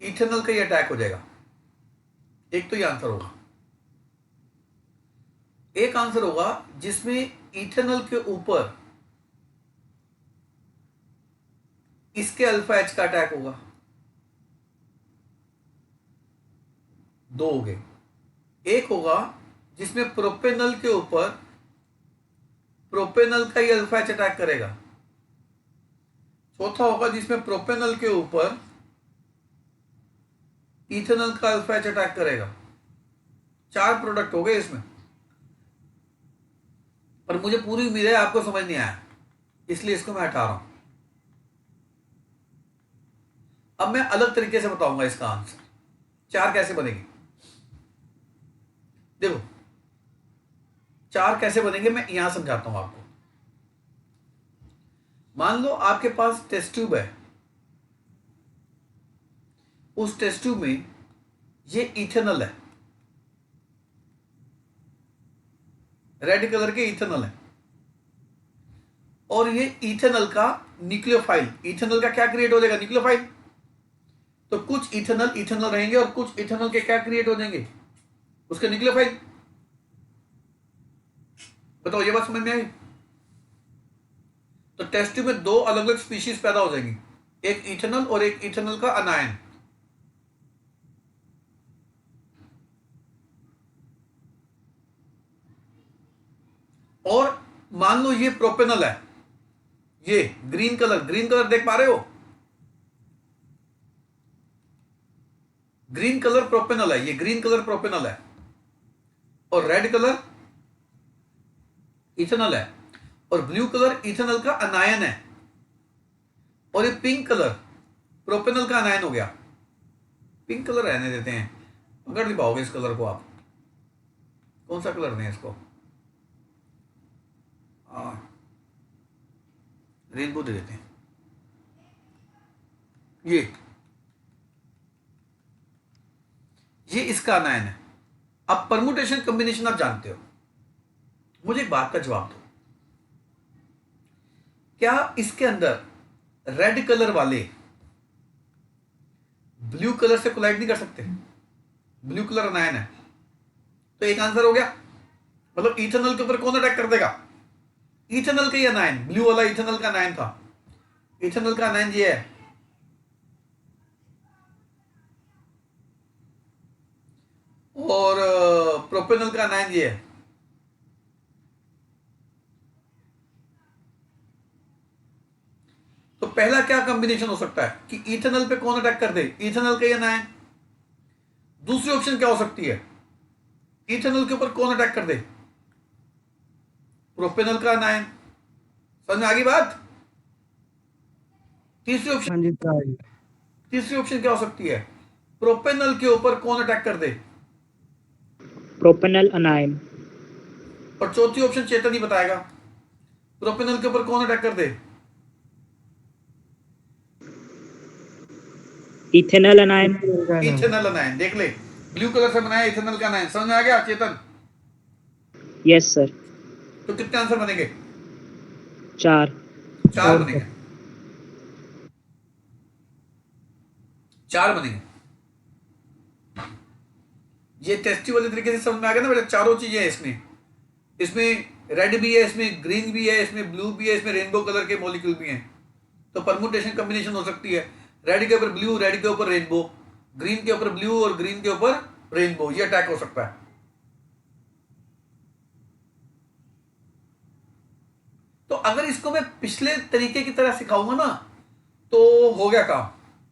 इथेनॉल का ही अटैक हो जाएगा। एक तो ये आंसर होगा। एक आंसर होगा जिसमें इथेनॉल के ऊपर इसके अल्फा एच का अटैक होगा। 2 हो गए। एक होगा जिसमें प्रोपेनॉल के ऊपर प्रोपेनॉल का ही अल्फा एच अटैक करेगा। चौथा होगा जिसमें प्रोपेनॉल के ऊपर इथेनॉल का अल्फा एच अटैक करेगा। 4 प्रोडक्ट हो गए इसमें। पर मुझे पूरी उम्मीद है आपको समझ नहीं आया, इसलिए इसको मैं हटा रहा हूं। अब मैं अलग तरीके से बताऊंगा इसका आंसर 4 कैसे बनेंगे। देखो 4 कैसे बनेंगे मैं यहां समझाता हूं आपको। मान लो आपके पास टेस्ट ट्यूब है, उस टेस्ट ट्यूब में ये इथेनॉल है, रेड कलर के इथेनॉल है, और ये इथेनॉल का न्यूक्लियोफाइल, इथेनॉल का क्या क्रिएट हो जाएगा, न्यूक्लियोफाइल। तो कुछ इथेनॉल इथेनॉल रहेंगे और कुछ इथेनॉल के क्या क्रिएट हो जाएंगे, उसके न्यूक्लियोफाइल। बताओ ये बात समझ में आई? तो टेस्ट ट्यूब में दो अलग अलग स्पीशीज पैदा हो जाएंगी, एक इथेनॉल और एक इथेनॉल का अनायन। और मान लो ये प्रोपेनॉल है, ये ग्रीन कलर देख पा रहे हो, ग्रीन कलर प्रोपेनॉल है, ये ग्रीन कलर प्रोपेनॉल है, और रेड कलर इथेनॉल है, और ब्लू कलर इथेनॉल का अनायन है, और ये पिंक कलर प्रोपेनॉल का अनायन हो गया। पिंक कलर रहने देते हैं, पकड़ नहीं पाओगे इस कलर को आप। कौन सा कलर दें इसको, रेनबो दे देते हैं। ये इसका अनायन है। अब परमुटेशन कॉम्बिनेशन आप जानते हो, मुझे एक बात का जवाब दो, क्या इसके अंदर रेड कलर वाले ब्लू कलर से कोलाइड नहीं कर सकते? ब्लू कलर अनायन है, तो एक आंसर हो गया। मतलब इथेनॉल के ऊपर कौन अटैक कर देगा, इथेनॉल का ही अनायन, ब्लू वाला इथेनॉल का अनायन था, इथेनॉल का अनायन ये है, और प्रोपेनॉल का अनायन ये है। तो पहला क्या कॉम्बिनेशन हो सकता है कि इथेनॉल पे कौन अटैक कर दे, इथेनॉल का ही अनायन। दूसरी ऑप्शन क्या हो सकती है, इथेनॉल के ऊपर कौन अटैक कर दे, प्रोपेनॉल का अनायन। समझ में आ गई बात? तीसरी ऑप्शन, हाँ जी सर। तीसरी ऑप्शन क्या हो सकती है, प्रोपेनॉल के ऊपर कौन अटैक कर दे, प्रोपेनल अनायन। और चौथी ऑप्शन चेतन ही बताएगा, प्रोपेनॉल के ऊपर कौन अटैक कर दे, इथेनल अनायन। इथेनॉल अनायन। देख ले, ब्लू कलर से बनाया इथेनॉल का अनायन। समझ में आ गया चेतन? Yes sir. तो कितने आंसर बनेंगे, 4। 4 बनेंगे, 4 बनेंगे। ये टेस्टी वाले तरीके से समझ में आ गया ना बेटा, चारों चीजें हैं इसमें, इसमें रेड भी है, इसमें ग्रीन भी है, इसमें ब्लू भी है, इसमें रेनबो कलर के मॉलिक्यूल भी हैं। तो परमुटेशन कॉम्बिनेशन हो सकती है, रेड के ऊपर ब्लू, रेड के ऊपर रेनबो, ग्रीन के ऊपर ब्लू और ग्रीन के ऊपर रेनबो, ये अटैक हो सकता है। तो अगर इसको मैं पिछले तरीके की तरह सिखाऊंगा ना, तो हो गया काम,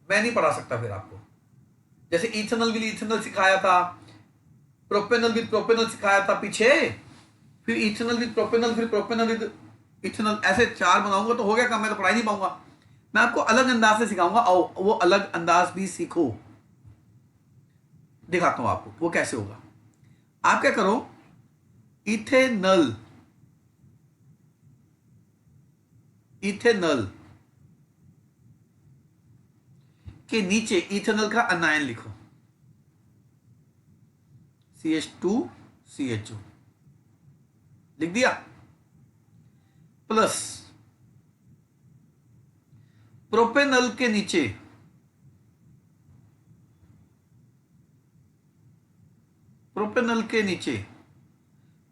मैं नहीं पढ़ा सकता फिर आपको। जैसे इथेनॉल विद इथेनॉल सिखाया था, प्रोपेनॉल विद प्रोपेनॉल सिखाया था पीछे, फिर इथेनॉल विद प्रोपेनॉल, फिर प्रोपेनॉल विद इथेनॉल, ऐसे 4 बनाऊंगा तो हो गया काम, मैं तो पढ़ा ही नहीं पाऊंगा। मैं आपको अलग अंदाज से सिखाऊंगा, आओ वो अलग अंदाज भी सीखो। दिखाता हूं आपको वो कैसे होगा। आप क्या करो, इथेनॉल, इथेनॉल के नीचे इथेनॉल का अनायन लिखो, CH2CHO लिख दिया, प्लस प्रोपेनॉल के नीचे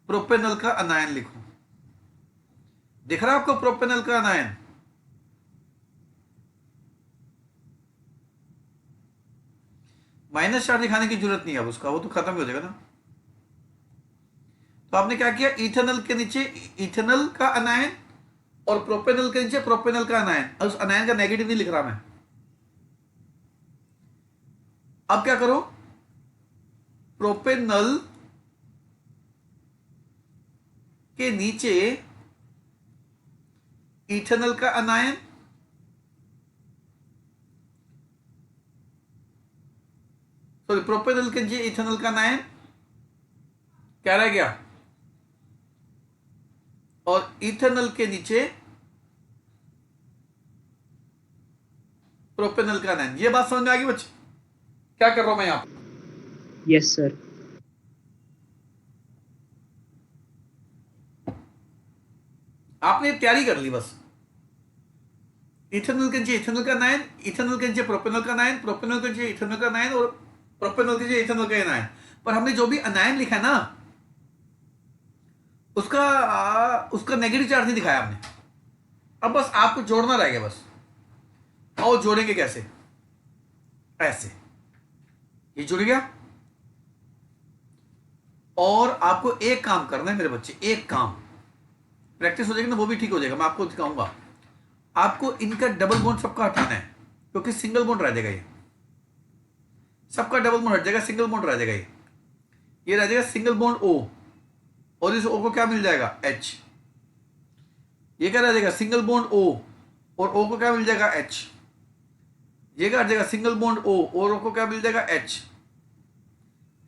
प्रोपेनॉल का अनायन लिखो। दिख रहा है आपको प्रोपेनॉल का अनायन? माइनस चार्ज दिखाने की जरूरत नहीं है अब उसका, वो तो खत्म हो जाएगा ना। तो आपने क्या किया, इथेनॉल के नीचे इथेनॉल का अनायन और प्रोपेनॉल के नीचे प्रोपेनॉल का अनायन। उस अनायन का नेगेटिव नहीं लिख रहा मैं। अब क्या करो, प्रोपेनॉल के नीचे इथेनॉल का अनायन, सॉरी प्रोपेनॉल के नीचे इथेनॉल का अनायन, क्या रह गया, और इथेनॉल के नीचे प्रोपेनल का एनायन। ये बात समझ में आ गई बच्चे? क्या कर रहा हूं मैं यहाँ पे? Yes sir. आपने तैयारी कर ली बस। इथेनॉल के नीचे इथेनॉल का एनायन, इथेनॉल के नीचे प्रोपेनॉल का एनायन, प्रोपेनॉल के नीचे इथेनॉल का एनायन और प्रोपेनॉल के नीचे इथेनॉल का एनायन। पर हमने जो भी एनायन लिखा है ना, उसका नेगेटिव चार्ज नहीं दिखाया हमने। अब बस आपको जोड़ना रह गया बस। और जोड़ेंगे कैसे? ऐसे, ये जुड़ गया। और आपको एक काम करना है मेरे बच्चे, एक काम, प्रैक्टिस हो जाएगी ना, वो भी ठीक हो जाएगा, मैं आपको दिखाऊंगा। आपको इनका डबल बॉन्ड सबका हटाना है, क्योंकि सिंगल बॉन्ड रह जाएगा। ये सबका डबल बॉन्ड हट जाएगा, सिंगल बॉन्ड रह जाएगा। ये रह जाएगा सिंगल बॉन्ड O, और इस O को क्या मिल जाएगा? H। ये क्या रह जाएगा? सिंगल बॉन्ड O, और O को क्या मिल जाएगा? H। ये क्या रह जाएगा? सिंगल बॉन्ड O, और O को क्या मिल जाएगा? H।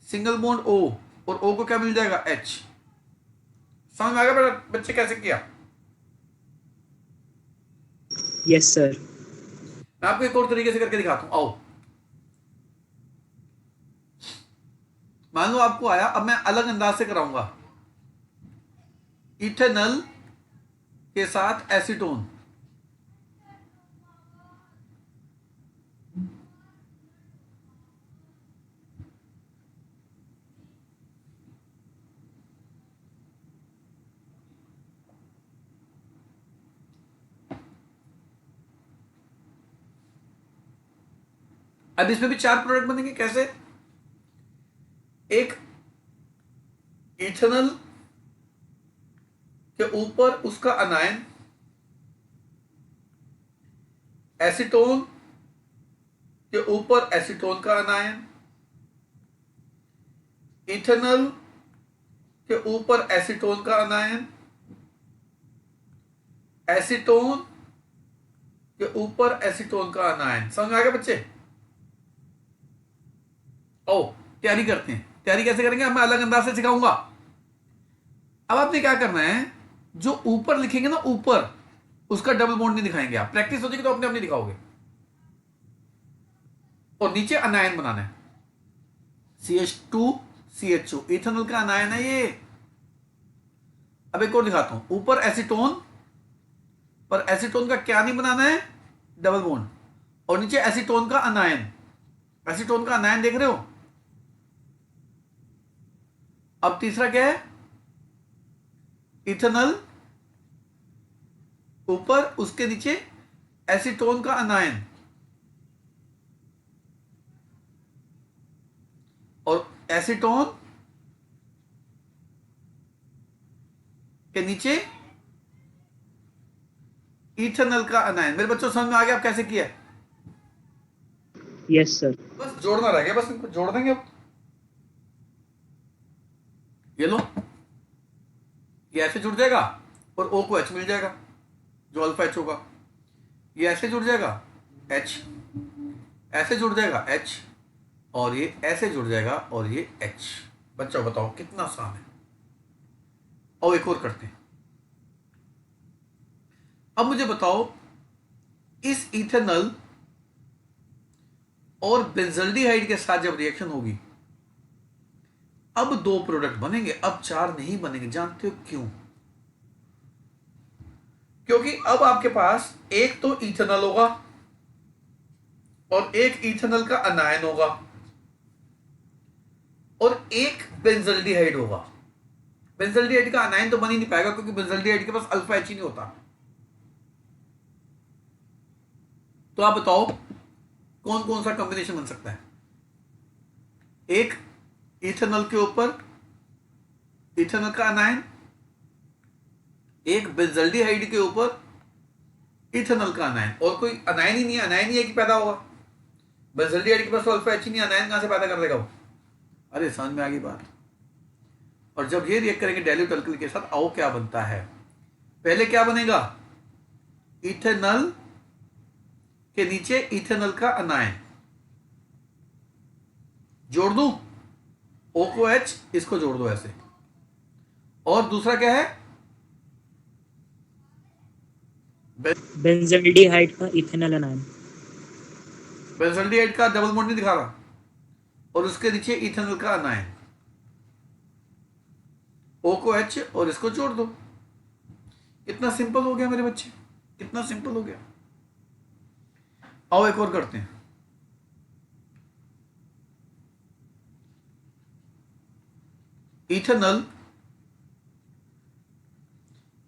सिंगल बॉन्ड O, और O को क्या मिल जाएगा? H। समझ में आ गया बच्चे कैसे किया? Yes sir. मैं आपको एक और तरीके से करके दिखाता हूं, आओ। मान लो आपको आया, अब मैं अलग अंदाज से कराऊंगा। इथेनॉल के साथ एसीटोन, अब इसमें भी 4 प्रोडक्ट बनेंगे। कैसे? एक इथेनॉल के ऊपर उसका अनायन, एसीटोन के ऊपर एसीटोन का अनायन, इथेनॉल के ऊपर एसीटोन का अनायन, एसीटोन के ऊपर एसीटोन का अनायन। समझ में आ गया बच्चे? ओ, तैयारी करते हैं। तैयारी कैसे करेंगे? अब मैं अलग अंदाज से सिखाऊंगा। अब आपने क्या करना है, जो ऊपर लिखेंगे ना, ऊपर उसका डबल बॉन्ड नहीं दिखाएंगे आप। प्रैक्टिस हो जाएगी तो अपने आप नहीं दिखाओगे। और नीचे अनायन बनाना है, CH2CHO, इथेनॉल का अनायन है ये। अब एक और दिखाता हूं, ऊपर एसीटोन, पर एसीटोन का क्या नहीं बनाना है? Double bond. और नीचे एसीटोन का अनायन, एसीटोन का अनायन देख रहे हो? अब तीसरा क्या है? इथेनॉल, ऊपर उसके नीचे एसीटोन का अनायन, और एसीटोन के नीचे इथेनॉल का अनायन। मेरे बच्चों समझ में आ गया आप कैसे किया? Yes sir. बस जोड़ना रह गया, बस इनको जोड़ देंगे अब। ये लो, ये ऐसे जुड़ जाएगा और O को H मिल जाएगा, जो अल्फा H होगा। ये ऐसे जुड़ जाएगा, H ऐसे जुड़ जाएगा, H, और ये ऐसे जुड़ जाएगा, और ये H। बच्चों बताओ कितना आसान है। और एक और करते हैं। अब मुझे बताओ, इस इथेनॉल और बेंजल्डिहाइड के साथ जब रिएक्शन होगी, अब 2 प्रोडक्ट बनेंगे, अब 4 नहीं बनेंगे। जानते हो क्यों? क्योंकि अब आपके पास एक तो इथेनॉल होगा और एक इथेनॉल का अनायन होगा, और एक बेंजल्डिहाइड होगा। बेंजल्डिहाइड का अनायन तो बन ही नहीं पाएगा, क्योंकि बेंजल्डिहाइड के पास अल्फा H ही नहीं होता। तो आप बताओ कौन कौन सा कॉम्बिनेशन बन सकता है? एक इथेनॉल के ऊपर इथेनॉल का अनायन, एक बेंजल्डिहाइड के ऊपर इथेनॉल का अनायन, और कोई अनायन ही नहीं है। अनायन ही है कि पैदा होगा। बेंजल्डिहाइड के पास तो अल्फा H ही नहीं, अनायन कहां से पैदा कर देगा वो? अरे समझ में आ गई बात? और जब ये रिएक्ट करेंगे डाइल्यूट अल्कली के साथ, आओ क्या बनता है। पहले क्या बनेगा? इथेनॉल के नीचे इथेनॉल का अनायन, जोड़ दूं, O को H, इसको जोड़ दो ऐसे। और दूसरा क्या है? बेंजल्डिहाइड का इथेनॉल अनायन। बेंजल्डिहाइड का डबल बॉन्ड नहीं दिखा रहा, और उसके नीचे इथेनॉल का अनायन, O को H और इसको जोड़ दो। कितना सिंपल हो गया मेरे बच्चे, कितना सिंपल हो गया। आओ एक और करते हैं। इथेनॉल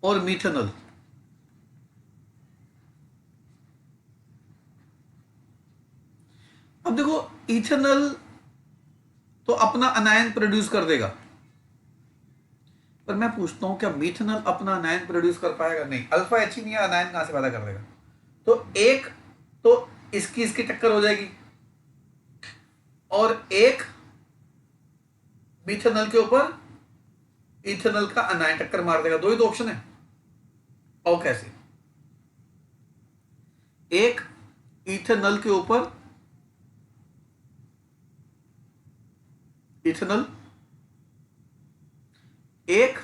और मीथेनॉल, अब देखो इथेनॉल तो अपना अनायन प्रोड्यूस कर देगा, पर मैं पूछता हूं क्या मीथेनॉल अपना अनायन प्रोड्यूस कर पाएगा? नहीं, अल्फा एच ही नहीं है, अनायन कहां से पैदा कर देगा? तो एक तो इसकी टक्कर हो जाएगी, और एक मीथेनॉल के ऊपर इथेनॉल का अनायन टक्कर मार देगा। दो ही तो ऑप्शन है। और कैसे? एक इथेनॉल के ऊपर इथेनॉल, एक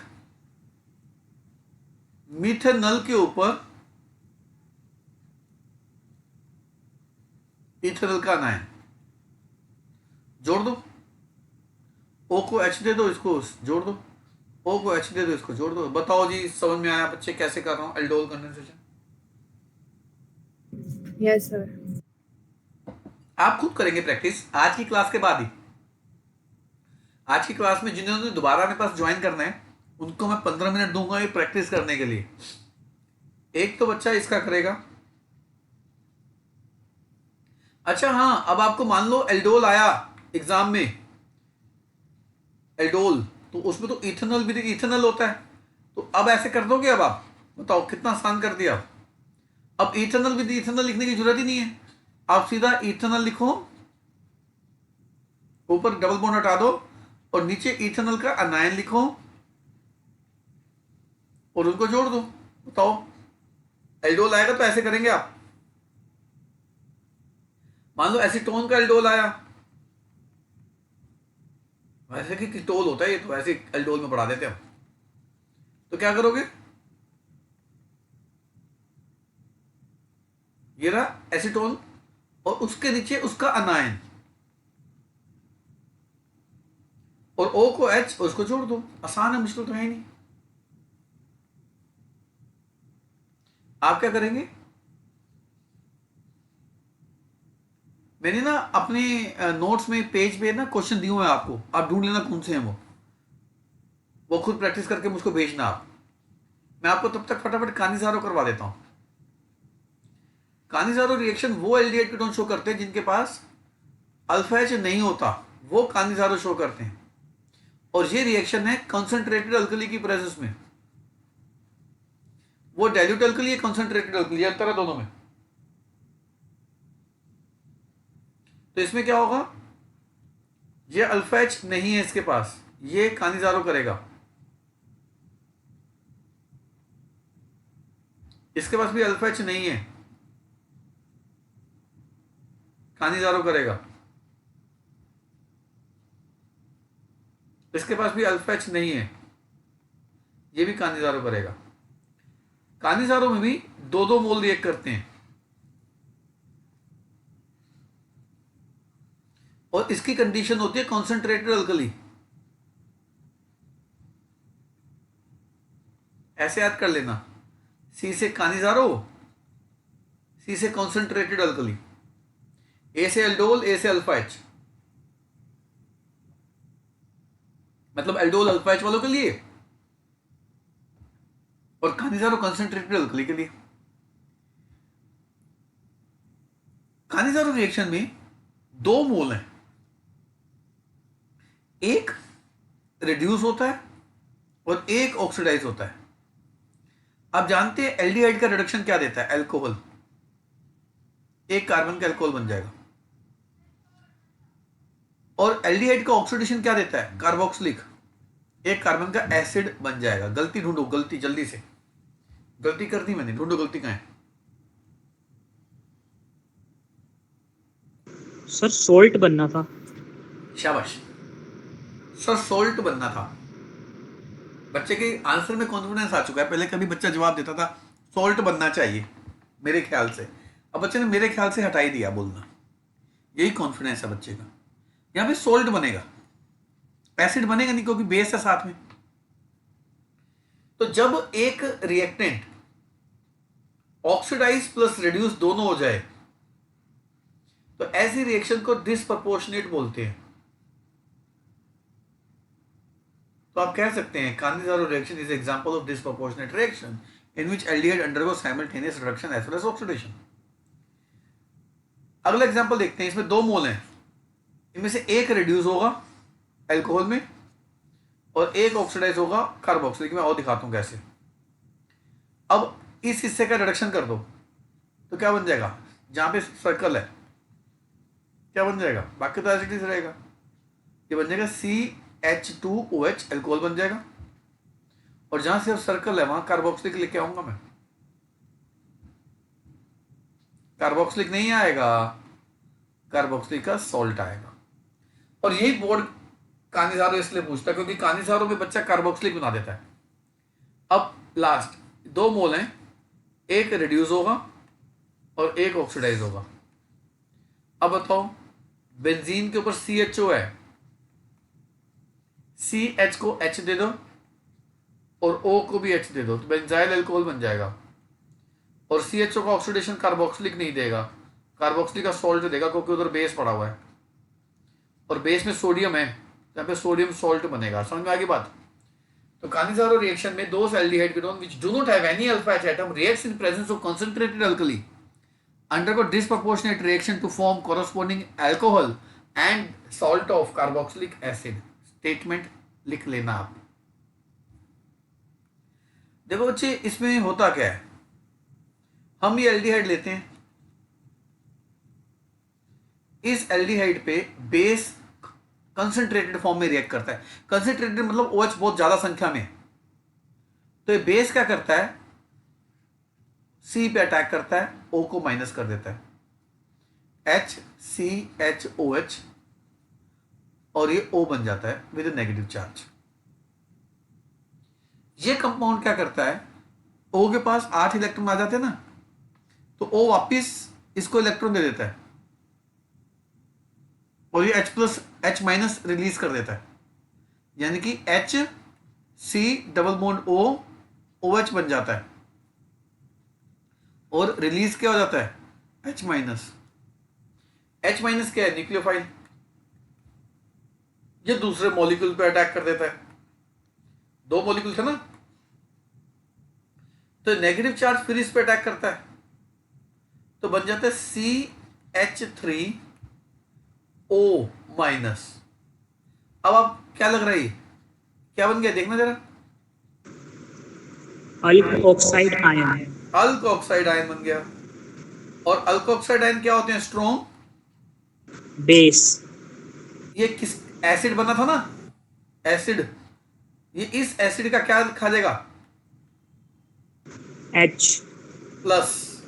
मीथेनॉल के ऊपर इथेनॉल का अनायन, जोड़ दो। O को H दे दो, इसको जोड़ दो। O को H दे दो, इसको जोड़ दो। बताओ जी, समझ में आया बच्चे कैसे कर रहा हूं एल्डोल कंडेंसेशन? Yes sir. आप खुद करेंगे प्रैक्टिस आज की क्लास के बाद ही। आज की क्लास में जिन्होंने दोबारा मेरे पास ज्वाइन करना है उनको मैं 15 मिनट दूंगा ये प्रैक्टिस करने के लिए। एक तो बच्चा इसका करेगा। अच्छा हाँ, अब आपको मान लो एल्डोल आया एग्जाम में, एल्डोल, तो उसमें तो इथेनॉल भी इथेनॉल होता है, तो अब ऐसे कर दोगे? अब आप बताओ कितना आसान कर दिया। अब इथेनॉल विद इथेनॉल लिखने की जरूरत ही नहीं है, आप सीधा इथेनॉल लिखो, ऊपर डबल बॉन्ड हटा दो और नीचे इथेनॉल का अनायन लिखो और उनको जोड़ दो। बताओ एल्डोल आएगा तो ऐसे करेंगे आप। मान लो एसीटोन का एल्डोल आया, वैसे कि कीटोल होता है ये, तो ऐसे एल्डोल में बढ़ा देते हैं, तो क्या करोगे? ये रहा एसीटोन और उसके नीचे उसका अनायन, और O को H उसको जोड़ दो। आसान है, मुश्किल तो है ही नहीं। आप क्या करेंगे? मैंने ना अपने नोट्स में पेज पे ना क्वेश्चन दिए हुए हैं आपको, आप ढूंढ लेना कौन से हैं वो खुद प्रैक्टिस करके मुझको भेजना आप। मैं आपको तब तक फटाफट कानिजारो करवा देता हूं। कानिजारो रिएक्शन वो एल्डिहाइड कीटोन शो करते हैं जिनके पास अल्फा एच नहीं होता, वो कानिजारो शो करते हैं। और ये रिएक्शन है कंसंट्रेटेड अल्कली की प्रेजेंस में। वो डाइल्यूट अल्कली है, कंसंट्रेटेड अल्कली, अंतर है दोनों में। तो इसमें क्या होगा? ये अल्फा एच नहीं है इसके पास, ये कानिजारो करेगा। इसके पास भी अल्फा एच नहीं है, कानिजारो करेगा। इसके पास भी अल्फा एच नहीं है, ये भी कानिजारो करेगा। कानिजारो में भी दो दो मोल रिएक्ट करते हैं, और इसकी कंडीशन होती है कॉन्सेंट्रेटेड अल्कली। ऐसे याद कर लेना, सी से कानिजारो, सी से कॉन्सेंट्रेटेड अल्कली, ए से एल्डोल, ए से अल्फा एच। मतलब एल्डोल अल्फा एच वालों के लिए और कानिजारो कॉन्सेंट्रेटेड अल्कली के लिए। कानिजारो रिएक्शन में दो मोल हैं, एक रिड्यूस होता है और एक ऑक्सीडाइज होता है। आप जानते हैं एल्डिहाइड का रिडक्शन क्या देता है? अल्कोहल। एक कार्बन का अल्कोहल बन जाएगा। और एल्डिहाइड का ऑक्सीडेशन क्या देता है? कार्बोक्सिलिक। एक कार्बन का एसिड बन जाएगा। गलती ढूंढो, गलती जल्दी से। गलती कर दी मैंने, ढूंढो गलती कहां है। सर सोल्ट बनना था। शाबाश सर, सोल्ट बनना था। बच्चे के आंसर में कॉन्फिडेंस आ चुका है। पहले कभी बच्चा जवाब देता था सोल्ट बनना चाहिए मेरे ख्याल से, अब बच्चे ने मेरे ख्याल से हटा ही दिया बोलना। यही कॉन्फिडेंस है बच्चे का। यहां पे सोल्ट बनेगा, एसिड बनेगा नहीं क्योंकि बेस है साथ में। तो जब एक रिएक्टेंट ऑक्सीडाइज प्लस रिड्यूस दोनों हो जाए तो ऐसी रिएक्शन को डिसप्रपोर्शनेट बोलते हैं। तो आप कह सकते हैं Cannizzaro reaction is example of disproportionate reaction in which aldehyde undergo simultaneous reduction as well as oxidation. अगला एग्जांपल देखते हैं। इसमें 2 मोल हैं, इनमें से एक रिड्यूस होगा अल्कोहल में और एक ऑक्सीडाइज होगा कार्बोक्सिलिक में। और दिखाता हूं कैसे। अब इस हिस्से का रिडक्शन कर दो तो क्या बन जाएगा, जहां पे सर्कल है क्या बन जाएगा, बाकी तो एसिड रहेगा। ये बन जाएगा CH2OH अल्कोहल बन जाएगा, और जहां से सर्कल है वहां कार्बोक्सिलिक लेके आऊंगा मैं। कार्बोक्सिलिक नहीं आएगा, कार्बोक्सिलिक का सॉल्ट आएगा। और यही बोर्ड कानिज़ारो इसलिए पूछता है क्योंकि कानिज़ारो में बच्चा कार्बोक्सिलिक बना देता है। अब लास्ट 2 मोल हैं, एक रिड्यूस होगा और एक ऑक्सीडाइज होगा। अब बताओ, बेंजीन के ऊपर CHO है, CH को H दे दो और O को भी H दे दो तो बेंजाइल अल्कोहल बन जाएगा। और CHO का ऑक्सीडेशन कार्बोक्सिलिक नहीं देगा, कार्बोक्सिलिक का सॉल्ट देगा क्योंकि उधर बेस पड़ा हुआ है और बेस में सोडियम है, यहाँ पे सोडियम सॉल्ट बनेगा। समझ में आ गई बात। तो कानिज़ारो रिएक्शन में दो aldehyde ketone which do not have any alpha H atom reacts in presence of concentrated alkali undergo disproportionate reaction to form corresponding alcohol and salt of carboxylic acid। Statement लिख लेना आप। देखो बच्चे, इसमें होता क्या है, हम ये एल्डिहाइड लेते हैं, इस एल्डिहाइड पे बेस कंसंट्रेटेड फॉर्म में रिएक्ट करता है। कंसंट्रेटेड मतलब OH बहुत ज्यादा संख्या में। तो ये बेस क्या करता है, C पे अटैक करता है, O को माइनस कर देता है, HCHOH, और ये O बन जाता है विद नेगेटिव चार्ज। ये कंपाउंड क्या करता है, O के पास 8 इलेक्ट्रॉन आ जाते हैं ना, तो O वापिस इसको इलेक्ट्रॉन दे देता है और ये H+ रिलीज कर देता है, यानी कि HC double bond O OH बन जाता है और रिलीज क्या हो जाता है, H-। H- क्या है, न्यूक्लियोफाइल, ये दूसरे मॉलिक्यूल पे अटैक कर देता है। 2 मॉलिक्यूल थे ना, तो नेगेटिव चार्ज फिर इस पे अटैक करता है तो बन जाता है CH3O-। अब आप क्या लग रहा है, क्या बन गया देखना जरा, अल्कोक्साइड आयन। अल्कोक्साइड आयन बन गया। और अल्कोक्साइड आयन क्या होते हैं, स्ट्रॉन्ग बेस। ये किस एसिड बना था ना, एसिड, ये इस एसिड का क्या खा जाएगा, H प्लस,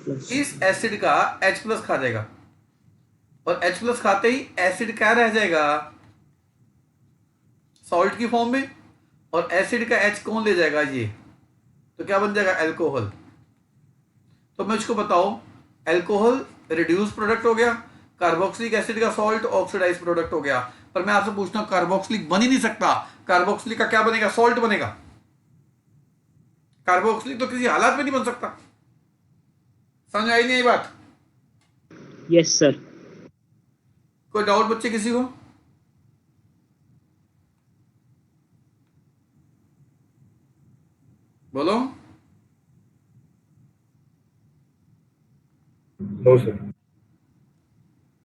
प्लस। इस एसिड का H+ खा जाएगा और H+ खाते ही एसिड क्या रह जाएगा, सॉल्ट की फॉर्म में, और एसिड का H कौन ले जाएगा, ये, तो क्या बन जाएगा, अल्कोहल। तो मैं इसको बताओ, अल्कोहल रिड्यूस प्रोडक्ट हो गया, कार्बोक्सिलिक एसिड का सॉल्ट ऑक्सीडाइज प्रोडक्ट हो गया। पर मैं आपसे पूछता हूं, कार्बोक्सिलिक बन ही नहीं सकता, कार्बोक्सिलिक का क्या बनेगा, सॉल्ट बनेगा। कार्बोक्सिलिक तो किसी हालात में नहीं बन सकता। समझ आई नहीं ये बात। Yes sir. कोई डाउट बच्चे किसी को? बोलो। No sir.